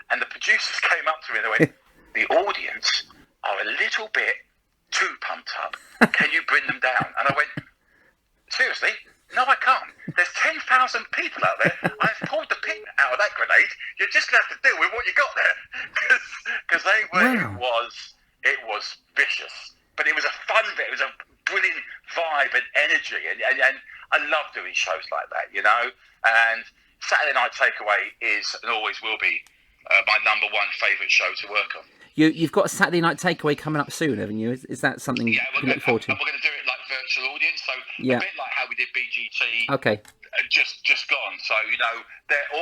Speaker 2: And the producers came up to me and they went, "The audience are a little bit too pumped up. Can you bring them down?" And I went, "Seriously? No, I can't. There's 10,000 people out there. I've pulled the pin out of that grenade. You're just gonna have to deal with what you got there." Because they were. Wow. It was vicious, but it was a fun bit. It was a brilliant vibe and energy, and I love doing shows like that, you know. And Saturday Night Takeaway is and always will be my number one favourite show to work on.
Speaker 1: You've got a Saturday Night Takeaway coming up soon, haven't you? Is that something you look forward to?
Speaker 2: And we're going to do it like virtual audience, so a bit like how we did BGT.
Speaker 1: Okay.
Speaker 2: Just gone. So, you know,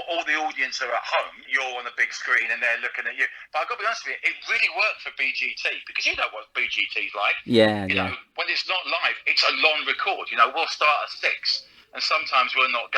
Speaker 2: all the audience are at home. You're on the big screen and they're looking at you. But I've got to be honest with you, it really worked for BGT because you know what BGT's like. You know, when it's not live, it's a long record. You know, we'll start at 6 and sometimes we're not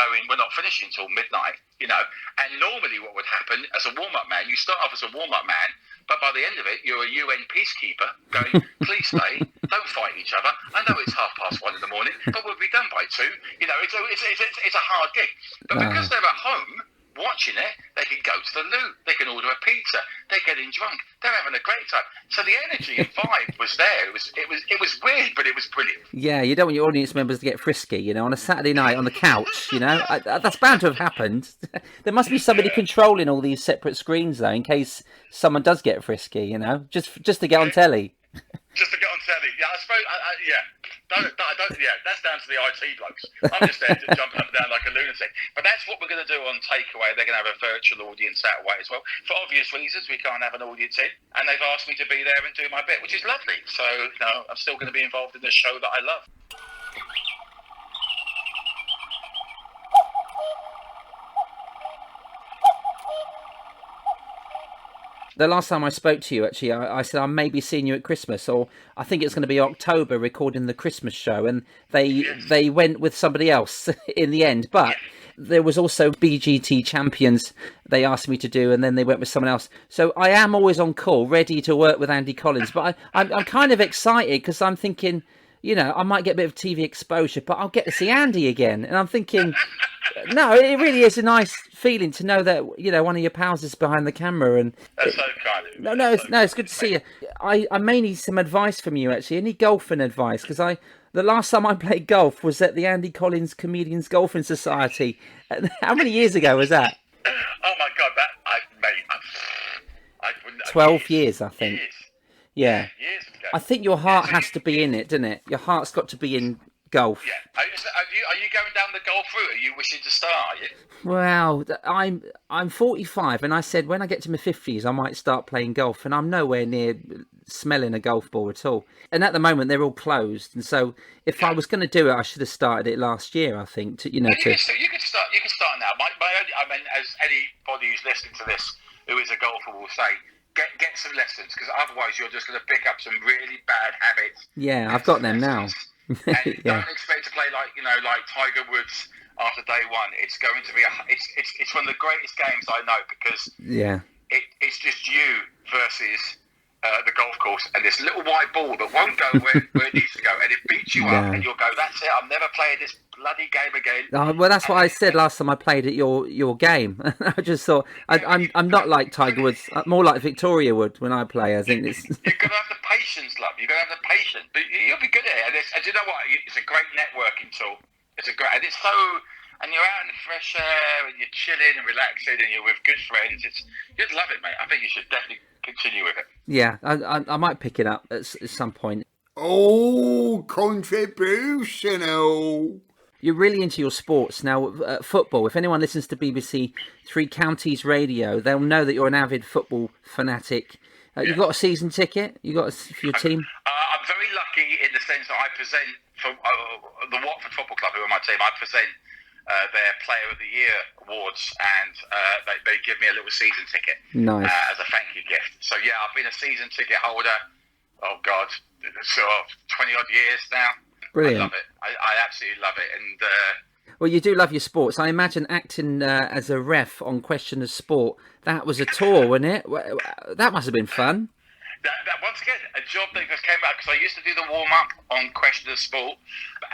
Speaker 2: finishing until midnight, you know. And normally what would happen as a warm-up man, you start off as a warm-up man, but by the end of it, you're a UN peacekeeper going, "Please stay, don't fight each other. I know it's 1:30 in the morning, but we'll be done by 2. You know, it's a hard gig. But because they're at home watching it, they can go to the loo, they can order a pizza, they're getting drunk, they're having a great time. So the energy and vibe was there. It was weird, but it was brilliant.
Speaker 1: Yeah, you don't want your audience members to get frisky, you know, on a Saturday night on the couch, you know. That's bound to have happened. There must be somebody controlling all these separate screens, though, in case someone does get frisky, you know, just to get on telly.
Speaker 2: Just to get on telly, yeah. I suppose, that's down to the IT blokes. I'm just there to jump up and down like a lunatic. But that's what we're going to do on Takeaway. They're going to have a virtual audience that way as well. For obvious reasons, we can't have an audience in, and they've asked me to be there and do my bit, which is lovely. So, you know, I'm still going to be involved in the show that I love.
Speaker 1: The last time I spoke to you, actually, I said I may be seeing you at Christmas, or I think it's going to be October, recording the Christmas show, and they went with somebody else in the end. But there was also BGT Champions they asked me to do, and then they went with someone else. So I am always on call, ready to work with Andy Collins. But I'm kind of excited because I'm thinking, you know, I might get a bit of TV exposure, but I'll get to see Andy again. And I'm thinking, no, it really is a nice feeling to know that, you know, one of your pals is behind the camera. And
Speaker 2: that's so kind of you.
Speaker 1: No, it's good to see you. I may need some advice from you, actually. Any golfing advice? Because the last time I played golf was at the Andy Collins Comedians Golfing Society. How many years ago was that?
Speaker 2: Oh my God,
Speaker 1: 12 years, I think.
Speaker 2: Years.
Speaker 1: Yeah.
Speaker 2: Years ago.
Speaker 1: I think your heart has to be in it, doesn't it? Your heart's got to be in golf.
Speaker 2: Yeah. Are you going down the golf route? Are you wishing to start? Are you?
Speaker 1: Well, I'm 45, and I said when I get to my 50s, I might start playing golf, and I'm nowhere near smelling a golf ball at all. And at the moment, they're all closed, and so if I was going to do it, I should have started it last year. I think
Speaker 2: You could start. You could start now. I mean, as anybody who's listening to this who is a golfer will say, get some lessons, because otherwise you're just going to pick up some really bad habits.
Speaker 1: Yeah, I've got them now.
Speaker 2: And don't expect to play like Tiger Woods after day one. It's going to be it's one of the greatest games I know, because it's just you versus the golf course and this little white ball that won't go where it needs to go, and it beats you up, and you'll go, that's it, I'm never playing this bloody game again.
Speaker 1: Well, that's what I said last time I played at your game. I just thought I'm not like Tiger Woods. I'm more like Victoria Wood when I play. I think it's.
Speaker 2: You've got to have the patience, love. You've got to have the patience. But you'll be good at it. And you know what? It's a great networking tool. And it's so. And you're out in the fresh air, and you're chilling and relaxing, and you're with good friends. You'd love it, mate. I think you should definitely continue with it.
Speaker 1: Yeah, I might pick it up at some point.
Speaker 4: Oh, contributional.
Speaker 1: You're really into your sports now. Football. If anyone listens to BBC Three Counties Radio, they'll know that you're an avid football fanatic. You got a season ticket? You got for your team?
Speaker 2: I'm very lucky in the sense that I present for the Watford Football Club, who are my team. I present their Player of the Year awards, and they give me a little season ticket as a thank you gift. So yeah, I've been a season ticket holder. Oh God, so 20 odd years now.
Speaker 1: Brilliant.
Speaker 2: I love it. I absolutely love it. And
Speaker 1: well, you do love your sports. I imagine acting as a ref on Question of Sport. That was a tour, wasn't it? That must have been fun.
Speaker 2: That once again, a job that just came out, because I used to do the warm up on Question of Sport,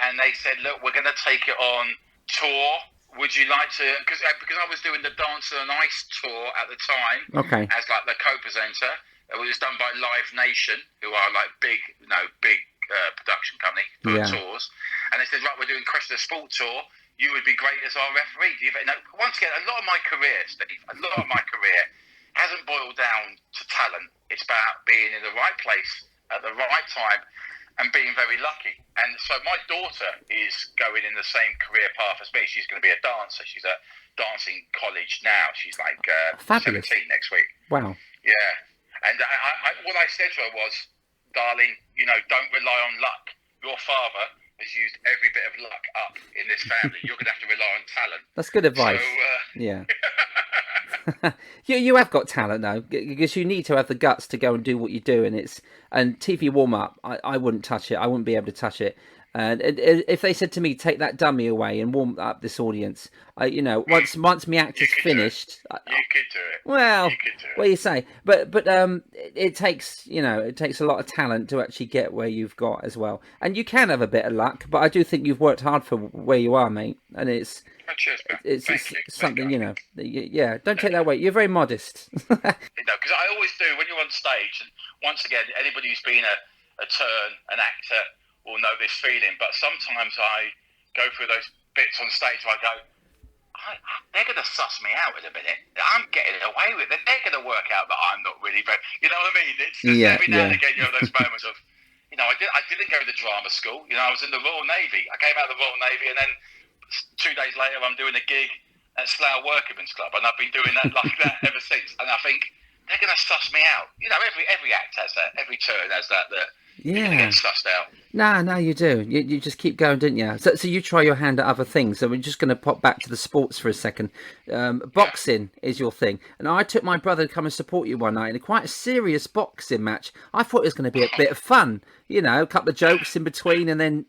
Speaker 2: and they said, "Look, we're going to take it on tour. Would you like to?" Because I was doing the Dance on Ice tour at the time, as like the co-presenter. It was done by Live Nation, who are like big production company for tours. And they said, "Right, we're doing Question of Sport tour. You would be great as our referee." Once again, a lot of my career, Steve, hasn't boiled down to talent. It's about being in the right place at the right time and being very lucky. And so my daughter is going in the same career path as me. She's going to be a dancer. She's at dancing college now. She's like 17 next week.
Speaker 1: Wow.
Speaker 2: Yeah. And what I said to her was, "Darling, don't rely on luck. Your father has used every bit of luck up in this family. You're going to have to rely on talent."
Speaker 1: That's good advice.
Speaker 2: So,
Speaker 1: yeah. You have got talent though, because you need to have the guts to go and do what you do, and TV warm up. I wouldn't touch it. I wouldn't be able to touch it. And if they said to me, "Take that dummy away and warm up this audience," once my act is finished,
Speaker 2: you could do it.
Speaker 1: Well,
Speaker 2: you could do it.
Speaker 1: What do you say? But it takes a lot of talent to actually get where you've got as well. And you can have a bit of luck, but I do think you've worked hard for where you are, mate. And it's something, yeah. Don't take that away. You're very modest.
Speaker 2: Because I always do when you're on stage. And once again, anybody who's been a turn, an actor, will know this feeling. But sometimes I go through those bits on stage where I go, they're going to suss me out in a minute. I'm getting away with it. They're going to work out that I'm not really very... You know what I mean? It's just every now and again you have those moments of, I didn't go to drama school. I was in the Royal Navy. I came out of the Royal Navy, and then 2 days later I'm doing a gig at Slough Workmen's Club, and I've been doing that like that ever since. And I think they're going to suss me out. Every act has that. Every turn has that. You're going to get sussed out.
Speaker 1: No, you do. You just keep going, didn't you? So you try your hand at other things. So we're just going to pop back to the sports for a second. Boxing is your thing. And I took my brother to come and support you one night in quite a serious boxing match. I thought it was going to be a bit of fun. A couple of jokes in between and then,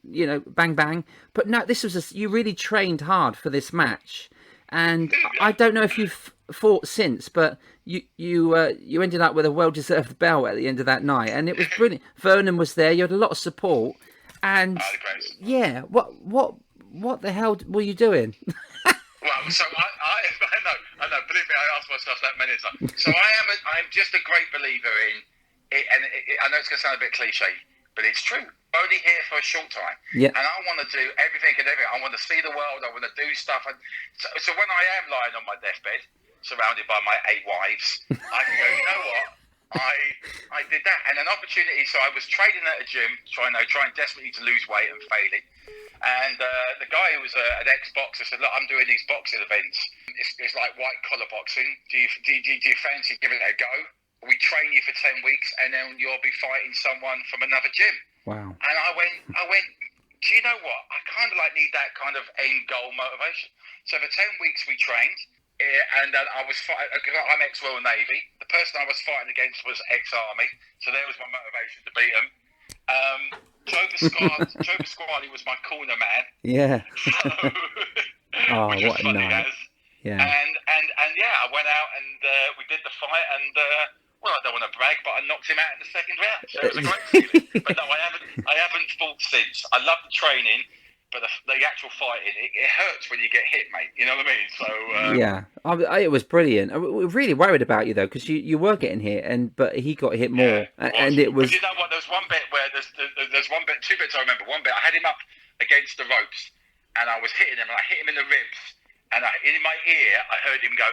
Speaker 1: bang, bang. But no, you really trained hard for this match. And I don't know if you've fought since, but you ended up with a well-deserved belt at the end of that night, and it was brilliant. Vernon was there. You had a lot of support, and what the hell were you doing?
Speaker 2: Well, so I know. Believe me, I asked myself that many times. So I'm just a great believer in it, and I know it's going to sound a bit cliche, but it's true. I'm only here for a short time, and I want to do everything and everything. I want to see the world. I want to do stuff, and so when I am lying on my deathbed, surrounded by my 8 wives, I can go, you know what? I did that, and an opportunity. So I was training at a gym, trying desperately to lose weight and failing. And the guy who was an ex-boxer said, "Look, I'm doing these boxing events. It's like white collar boxing. Do you fancy giving it a go? We train you for 10 weeks, and then you'll be fighting someone from another gym."
Speaker 1: Wow.
Speaker 2: And I went. Do you know what? I kind of need that kind of end goal motivation. So for 10 weeks we trained. And I was fighting, because I'm ex-Royal Navy. The person I was fighting against was ex-Army, so there was my motivation to beat him. Joe Pasquale was my corner man.
Speaker 1: Yeah.
Speaker 2: So, which was
Speaker 1: what a
Speaker 2: funny
Speaker 1: night.
Speaker 2: as.
Speaker 1: Yeah.
Speaker 2: And yeah, I went out and we did the fight, and well, I don't want to brag, but I knocked him out in the second round. So it was a great feeling. But no, I haven't fought since. I love the training. But the actual fighting, it hurts when you get hit, mate. You know what I mean? So
Speaker 1: yeah, it was brilliant. We were really worried about you though, because you were getting hit, but he got hit more, and it was.
Speaker 2: But you know what? There's one bit where there's one bit, two bits I remember. One bit I had him up against the ropes, and I was hitting him, and I hit him in the ribs, and in my ear I heard him go.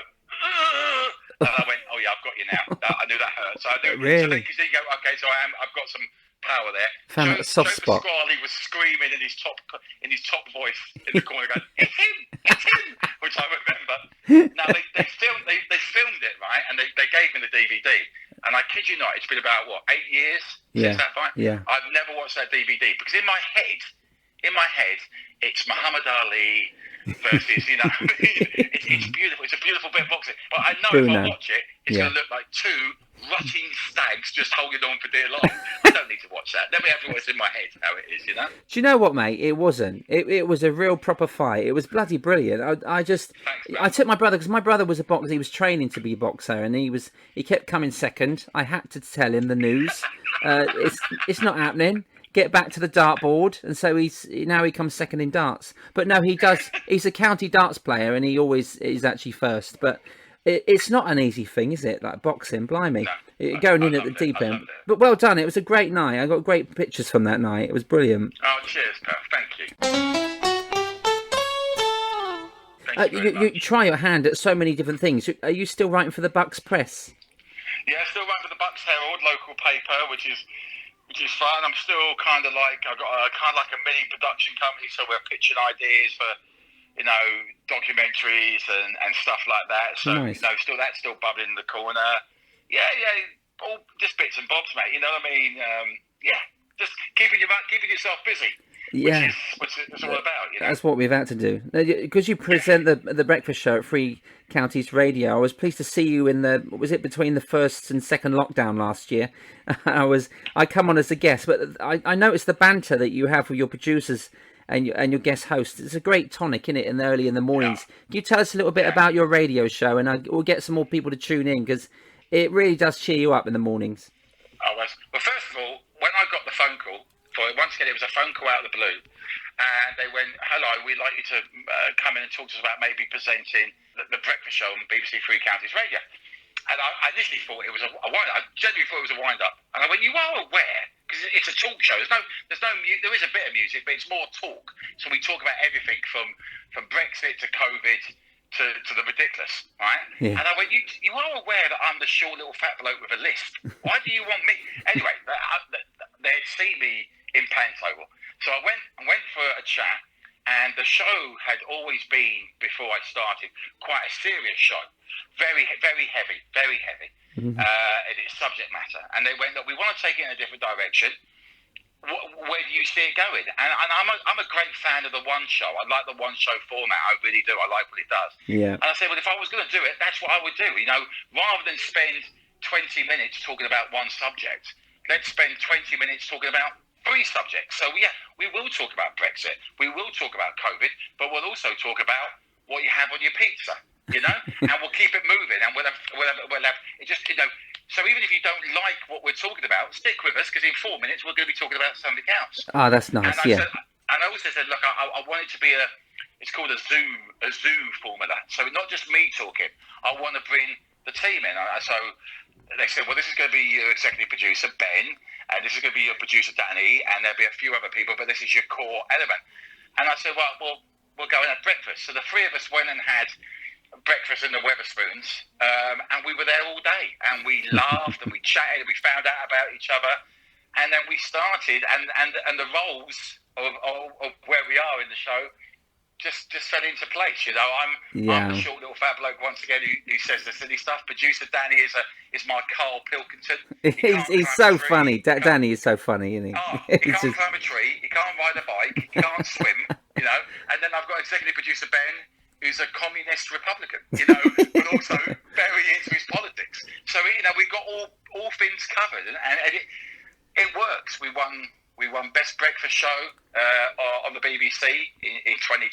Speaker 2: And I went, "Oh yeah, I've got you now." I knew that hurt. So I knew.
Speaker 1: Really?
Speaker 2: So then you go, "Okay, so I've got some power there."
Speaker 1: Found that soft spot.
Speaker 2: Joe Pasquale was screaming in his top voice in the corner, going, "It's him!" Which I remember. Now they filmed it, right, and they gave me the DVD. And I kid you not, it's been about 8 years since that fight.
Speaker 1: Yeah.
Speaker 2: I've never watched that DVD because in my head, it's Muhammad Ali versus, it's beautiful. It's a beautiful bit of boxing. But I know if I watch it, it's going to look like two rutting stags just holding on for dear life. I don't need to watch that. Let me have what's in my head, how it is,
Speaker 1: Do you know what, mate? It wasn't. It was a real proper fight. It was bloody brilliant. I took my brother, because my brother was a boxer. He was training to be a boxer, and he kept coming second. I had to tell him the news. It's not happening. Get back to the dartboard, and so he comes second in darts. But no, he does. He's a county darts player, and he always is actually first. But it's not an easy thing, is it? Like boxing, blimey, going in at the deep end. But well done. It was a great night. I got great pictures from that night. It was brilliant.
Speaker 2: Oh, cheers, pal. Thank you.
Speaker 1: You try your hand at so many different things. Are you still writing for the Bucks Press?
Speaker 2: Yeah, still writing for the Bucks Herald, local paper, which is fun. I'm still I've got a mini production company, so we're pitching ideas for, documentaries and stuff like that. So,
Speaker 1: nice.
Speaker 2: That's still bubbling in the corner. Yeah, all just bits and bobs, mate. You know what I mean? Just keeping yourself busy.
Speaker 1: Yeah,
Speaker 2: which it's all about.
Speaker 1: That's what we've had to do. Because you present the breakfast show at Free Counties Radio. I was pleased to see you between the first and second lockdown last year. I come on as a guest, but I noticed the banter that you have with your producers and your guest hosts. It's a great tonic, isn't it, early in the mornings. Yeah. Can you tell us a little bit about your radio show, and we'll get some more people to tune in, because it really does cheer you up in the mornings.
Speaker 2: Oh, well, first of all, when I got the phone call, once again, it was a phone call out of the blue, and they went, "Hello, we'd like you to come in and talk to us about maybe presenting the breakfast show on BBC Free Counties Radio." And I initially thought it was a wind. I genuinely thought it was a wind up. And I went, "You are aware, because it's a talk show. There is a bit of music, but it's more talk. So we talk about everything from Brexit to COVID to the ridiculous, right?"
Speaker 1: Yeah.
Speaker 2: And I went, "You are aware that I'm the short little fat bloke with a lisp. Why do you want me?" Anyway, they'd seen me in Pantomime. So I went for a chat, and the show had always been, before I started, quite a serious show. Very, very heavy, very heavy in its subject matter. And they went, "Look, we want to take it in a different direction. Where do you see it going?" And I'm a great fan of the one show. I like the one show format. I really do. I like what it does.
Speaker 1: Yeah.
Speaker 2: And I said, well, if I was going to do it, that's what I would do. Rather than spend 20 minutes talking about one subject, let's spend 20 minutes talking about 3 subjects. So yeah, we will talk about Brexit. We will talk about COVID, but we'll also talk about what you have on your pizza. And we'll keep it moving, and we'll have it just, So even if you don't like what we're talking about, stick with us, because in 4 minutes we're going to be talking about something else.
Speaker 1: Oh, that's nice.
Speaker 2: And I also said, look, I want it to be it's called a zoo formula. So not just me talking. I want to bring the team in. So they said, well, this is going to be your executive producer Ben, and this is going to be your producer Danny, and there'll be a few other people, but this is your core element. And I said, well, we'll go and have breakfast. So the 3 of us went and had breakfast in the Weatherspoons, and we were there all day, and we laughed and we chatted and we found out about each other, and then we started, and the roles of where we are in the show just fell into place. I'm the short little fat bloke once again who says the silly stuff. Producer Danny is my Carl Pilkington.
Speaker 1: He's so funny. Danny is so funny, isn't he?
Speaker 2: He can't climb a tree. He can't ride a bike. He can't swim. And then I've got executive producer Ben, who's a communist Republican. But also very into his politics. So we've got all things covered, and it works. We won Best Breakfast Show on the BBC in 2020.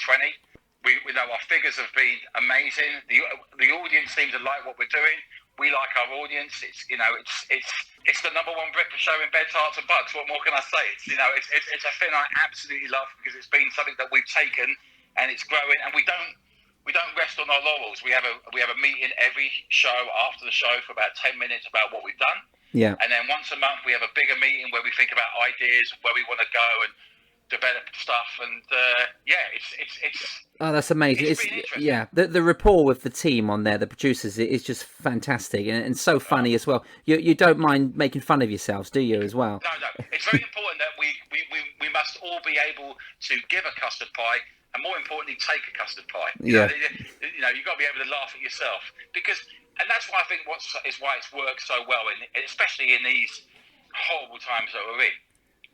Speaker 2: We know our figures have been amazing. The audience seems to like what we're doing. We like our audience. It's the number one breakfast show in bed, tarts and bugs. What more can I say? It's a thing I absolutely love because it's been something that we've taken and it's growing. And we don't rest on our laurels. We have a meeting every show after the show for about 10 minutes about what we've done.
Speaker 1: Yeah.
Speaker 2: And then once a month we have a bigger meeting where we think about ideas, where we want to go and develop stuff. And it's
Speaker 1: oh, that's amazing.
Speaker 2: It's been interesting.
Speaker 1: Yeah, the rapport with the team on there, the producers, is just fantastic and so funny as well. You don't mind making fun of yourselves, do you, as well?
Speaker 2: No. It's very important that we must all be able to give a custard pie and, more importantly, take a custard pie.
Speaker 1: Yeah.
Speaker 2: You've got to be able to laugh at yourself and that's why I think why it's worked so well, especially in these horrible times that we're in.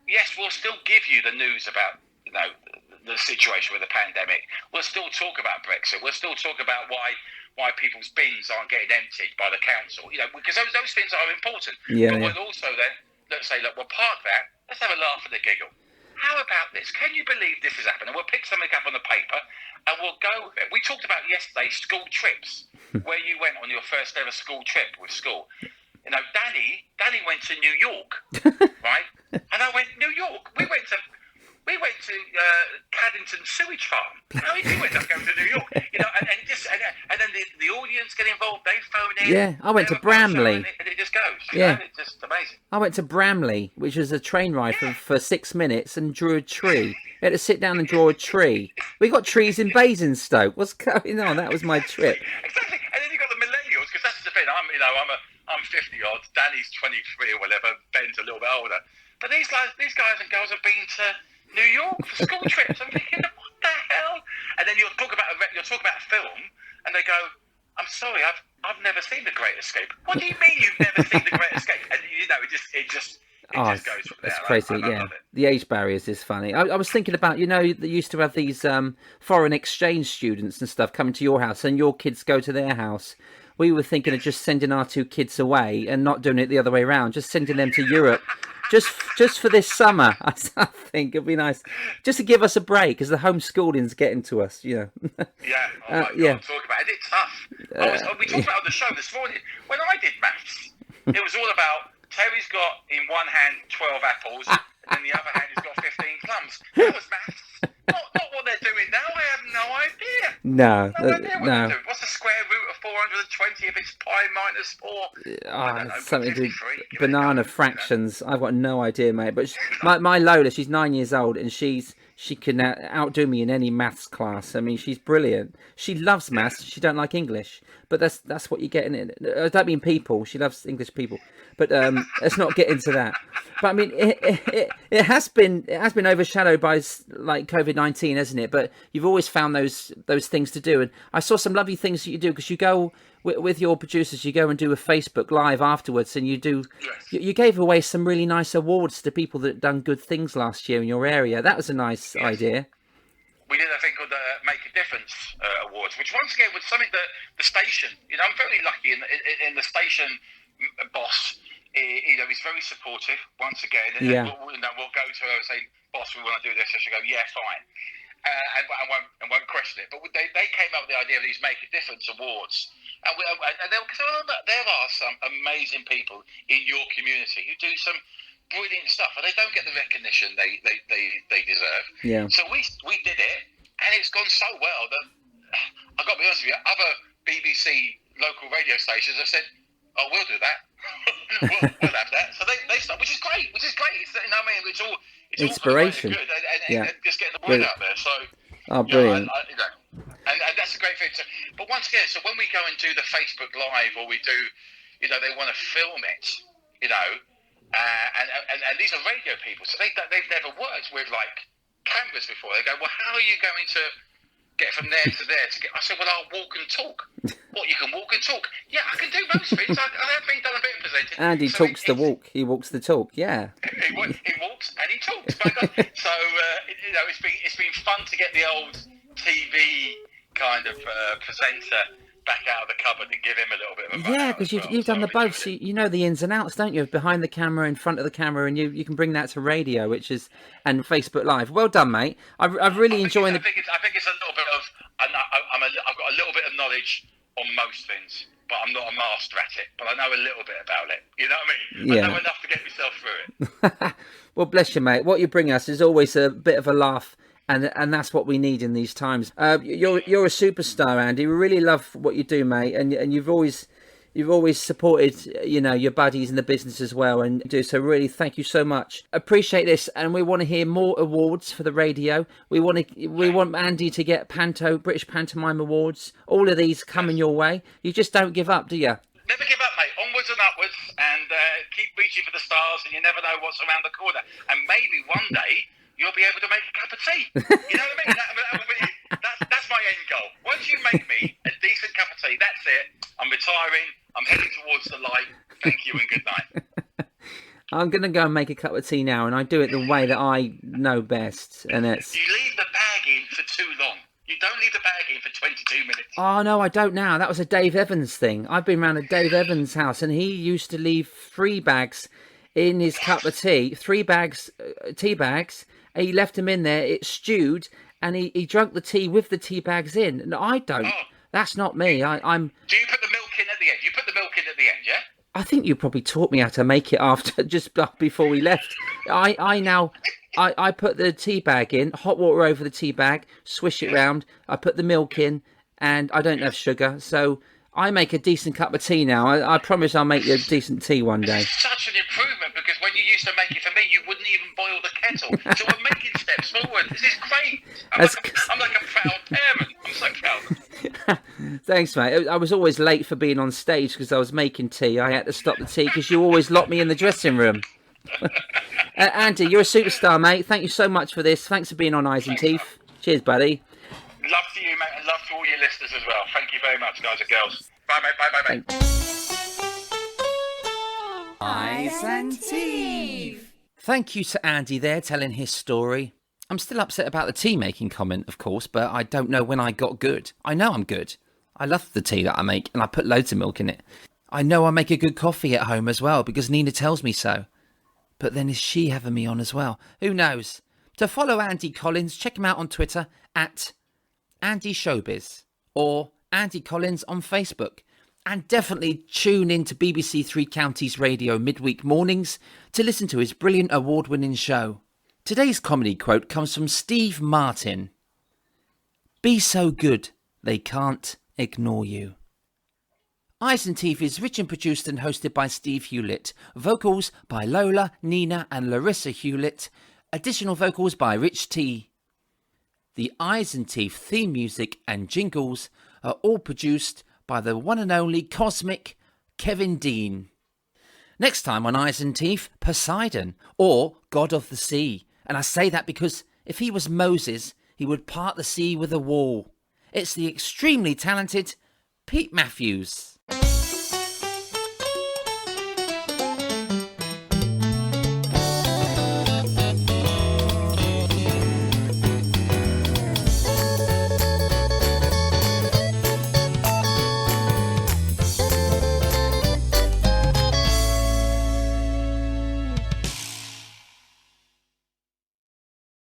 Speaker 2: Yes, we'll still give you the news about the situation with the pandemic. We'll still talk about Brexit. We'll still talk about why people's bins aren't getting emptied by the council. Because those things are important.
Speaker 1: Yeah,
Speaker 2: but we'll also then let's say, look, we'll park that. Let's have a laugh and a giggle. How about this? Can you believe this is happening? We'll pick something up on the paper and we'll go with it. We talked about yesterday school trips, where you went on your first ever school trip with school. Danny went to New York, right? And I went, New York? We went to Caddington Sewage Farm. How did you end up going to New York? And then the audience get involved. They phone in.
Speaker 1: Yeah, I went to Bramley.
Speaker 2: And it just goes. It's just amazing.
Speaker 1: I went to Bramley, which was a train ride for 6 minutes, and drew a tree. We had to sit down and draw a tree. We got trees in Basingstoke. What's going on? That was my trip.
Speaker 2: Exactly. And then you got the millennials, because that's the thing. I'm 50 odd. Danny's 23 or whatever. Ben's a little bit older. But these guys and girls have been to New York for school trips. I'm thinking, what the hell? And then you'll talk about a film, and they go, I'm sorry, I've never seen The Great Escape. What do you mean you've never seen The Great Escape? And it just goes from there.
Speaker 1: It's crazy.
Speaker 2: I love it.
Speaker 1: The age barriers is funny. I was thinking about, they used to have these foreign exchange students and stuff coming to your house, and your kids go to their house. We were thinking of just sending our two kids away and not doing it the other way around, just sending them to Europe. Just for this summer, I think it'd be nice, just to give us a break, because the homeschooling's getting to us,
Speaker 2: Yeah, talk about it. It's tough. We talked about it on the show this morning. When I did maths, it was all about Terry's got in one hand 12 apples, and in the other hand he's got 15 plums. That was maths. Not what they're doing now. I have no idea.
Speaker 1: No.
Speaker 2: They're doing. What's the square root of 420 if it's pi minus 4?
Speaker 1: Something to do banana fractions. I've got no idea, mate. But my Lola, she's 9 years old, and she can outdo me in any maths class. I mean, she's brilliant. She loves maths. She don't like English, but that's what you get in it. I don't mean people. She loves English people, but let's not get into that. But I mean, it has been overshadowed by like COVID-19, hasn't it? But you've always found those things to do, and I saw some lovely things that you do, because you go with your producers, you go and do a Facebook Live afterwards, and you gave away some really nice awards to people that had done good things last year in your area. That was a nice idea.
Speaker 2: We did a thing called the Make a Difference Awards, which once again was something that the station, I'm very lucky in the station boss. He's very supportive once again. And we'll go to her and say, boss, we want to do this. And she'll go, yeah, fine. And won't question it. But they came up with the idea of these Make a Difference Awards. And there are some amazing people in your community who do some brilliant stuff, and they don't get the recognition they deserve. Yeah. So we did it, and it's gone so well that I've got to be honest with you, other BBC local radio stations have said, "Oh, we'll do that. we'll have that." So they start, which is great. It's all
Speaker 1: inspiration.
Speaker 2: good, and just getting the word out there. So
Speaker 1: brilliant.
Speaker 2: And that's a great thing. But once again, so when we go and do the Facebook Live, or we do, they want to film it, and these are radio people, so they've never worked with like cameras before. They go, well, how are you going to get from there to there to get? I said, well, I'll walk and talk. What, you can walk and talk? Yeah, I can do most things. I have been done a bit of presenting.
Speaker 5: And he talks the walk. He walks the talk. Yeah.
Speaker 2: He walks and he talks. So it's been fun to get the old TV kind of presenter back out of the cupboard and give him a little bit of a
Speaker 5: yeah, because you've done the both, so you know the ins and outs, don't you? Behind the camera, in front of the camera, and you can bring that to radio, and Facebook Live. Well done, mate. I've really enjoyed
Speaker 2: I think it's a little bit of I've got a little bit of knowledge on most things, but I'm not a master at it. But I know a little bit about it. You know what I mean?
Speaker 5: Yeah.
Speaker 2: I know enough to get myself through it.
Speaker 5: Well, bless you, mate. What you bring us is always a bit of a laugh. And that's what we need in these times. You're a superstar, Andy. We really love what you do, mate. And you've always supported, your buddies in the business as well. And do so. Really, thank you so much. Appreciate this, and we want to hear more awards for the radio. We want Andy to get British Pantomime Awards. All of these coming your way. You just don't give up, do you?
Speaker 2: Never give up, mate. Onwards and upwards, and keep reaching for the stars. And you never know what's around the corner. And maybe one day you'll be able to make a cup of tea. You know what I mean? That's my end goal. Once you make me a decent cup of tea, that's it. I'm retiring. I'm heading towards the light. Thank you and good night.
Speaker 5: I'm going to go and make a cup of tea now, and I do it the way that I know best. And it's...
Speaker 2: You leave the bag in for too long. You don't leave the bag in for 22 minutes.
Speaker 5: Oh, no, I don't now. That was a Dave Evans thing. I've been around a Dave Evans house, and he used to leave 3 bags in his cup of tea. 3 bags, tea bags. He left them in there, it stewed, and he drank the tea with the tea bags in. And I don't. Oh. That's not me. I'm...
Speaker 2: Do you put the milk in at the end? You put the milk in at the end, yeah?
Speaker 5: I think you probably taught me how to make it after, just before we left. I put the tea bag in, hot water over the tea bag, swish it round, I put the milk in, and I don't have sugar, so I make a decent cup of tea now. I promise I'll make you a decent tea one day.
Speaker 2: This is such an improvement, because when you used to make it for me, you wouldn't even boil the kettle. So we're making steps forward. This is great. I'm like a proud parent. I'm so proud.
Speaker 5: Thanks, mate. I was always late for being on stage because I was making tea. I had to stop the tea because you always locked me in the dressing room. Andy, you're a superstar, mate. Thank you so much for this. Thanks for being on Eyes and Teeth. Cheers, buddy.
Speaker 2: Love to you, mate, and love to all your listeners as well. Thank you very much, guys and girls. Bye, mate. Bye, mate.
Speaker 3: Eyes and Teeth.
Speaker 1: Thank you to Andy there telling his story. I'm still upset about the tea making comment, of course, but I don't know when I got good. I know I'm good. I love the tea that I make, and I put loads of milk in it. I know I make a good coffee at home as well, because Nina tells me so. But then is she having me on as well? Who knows? To follow Andy Collins, check him out on Twitter at Andy Showbiz or Andy Collins on Facebook. And definitely tune in to BBC Three Counties Radio midweek mornings to listen to his brilliant award-winning show. Today's comedy quote comes from Steve Martin. Be so good, they can't ignore you. Eyes and Teeth is written, produced and hosted by Steve Hewlett. Vocals by Lola, Nina and Larissa Hewlett. Additional vocals by Rich T. The Eyes and Teeth theme music and jingles are all produced by the one and only cosmic Kevin Dean. Next time on Eyes and Teeth, Poseidon, or God of the Sea. And I say that because if he was Moses, he would part the sea with a wall. It's the extremely talented Pete Matthews.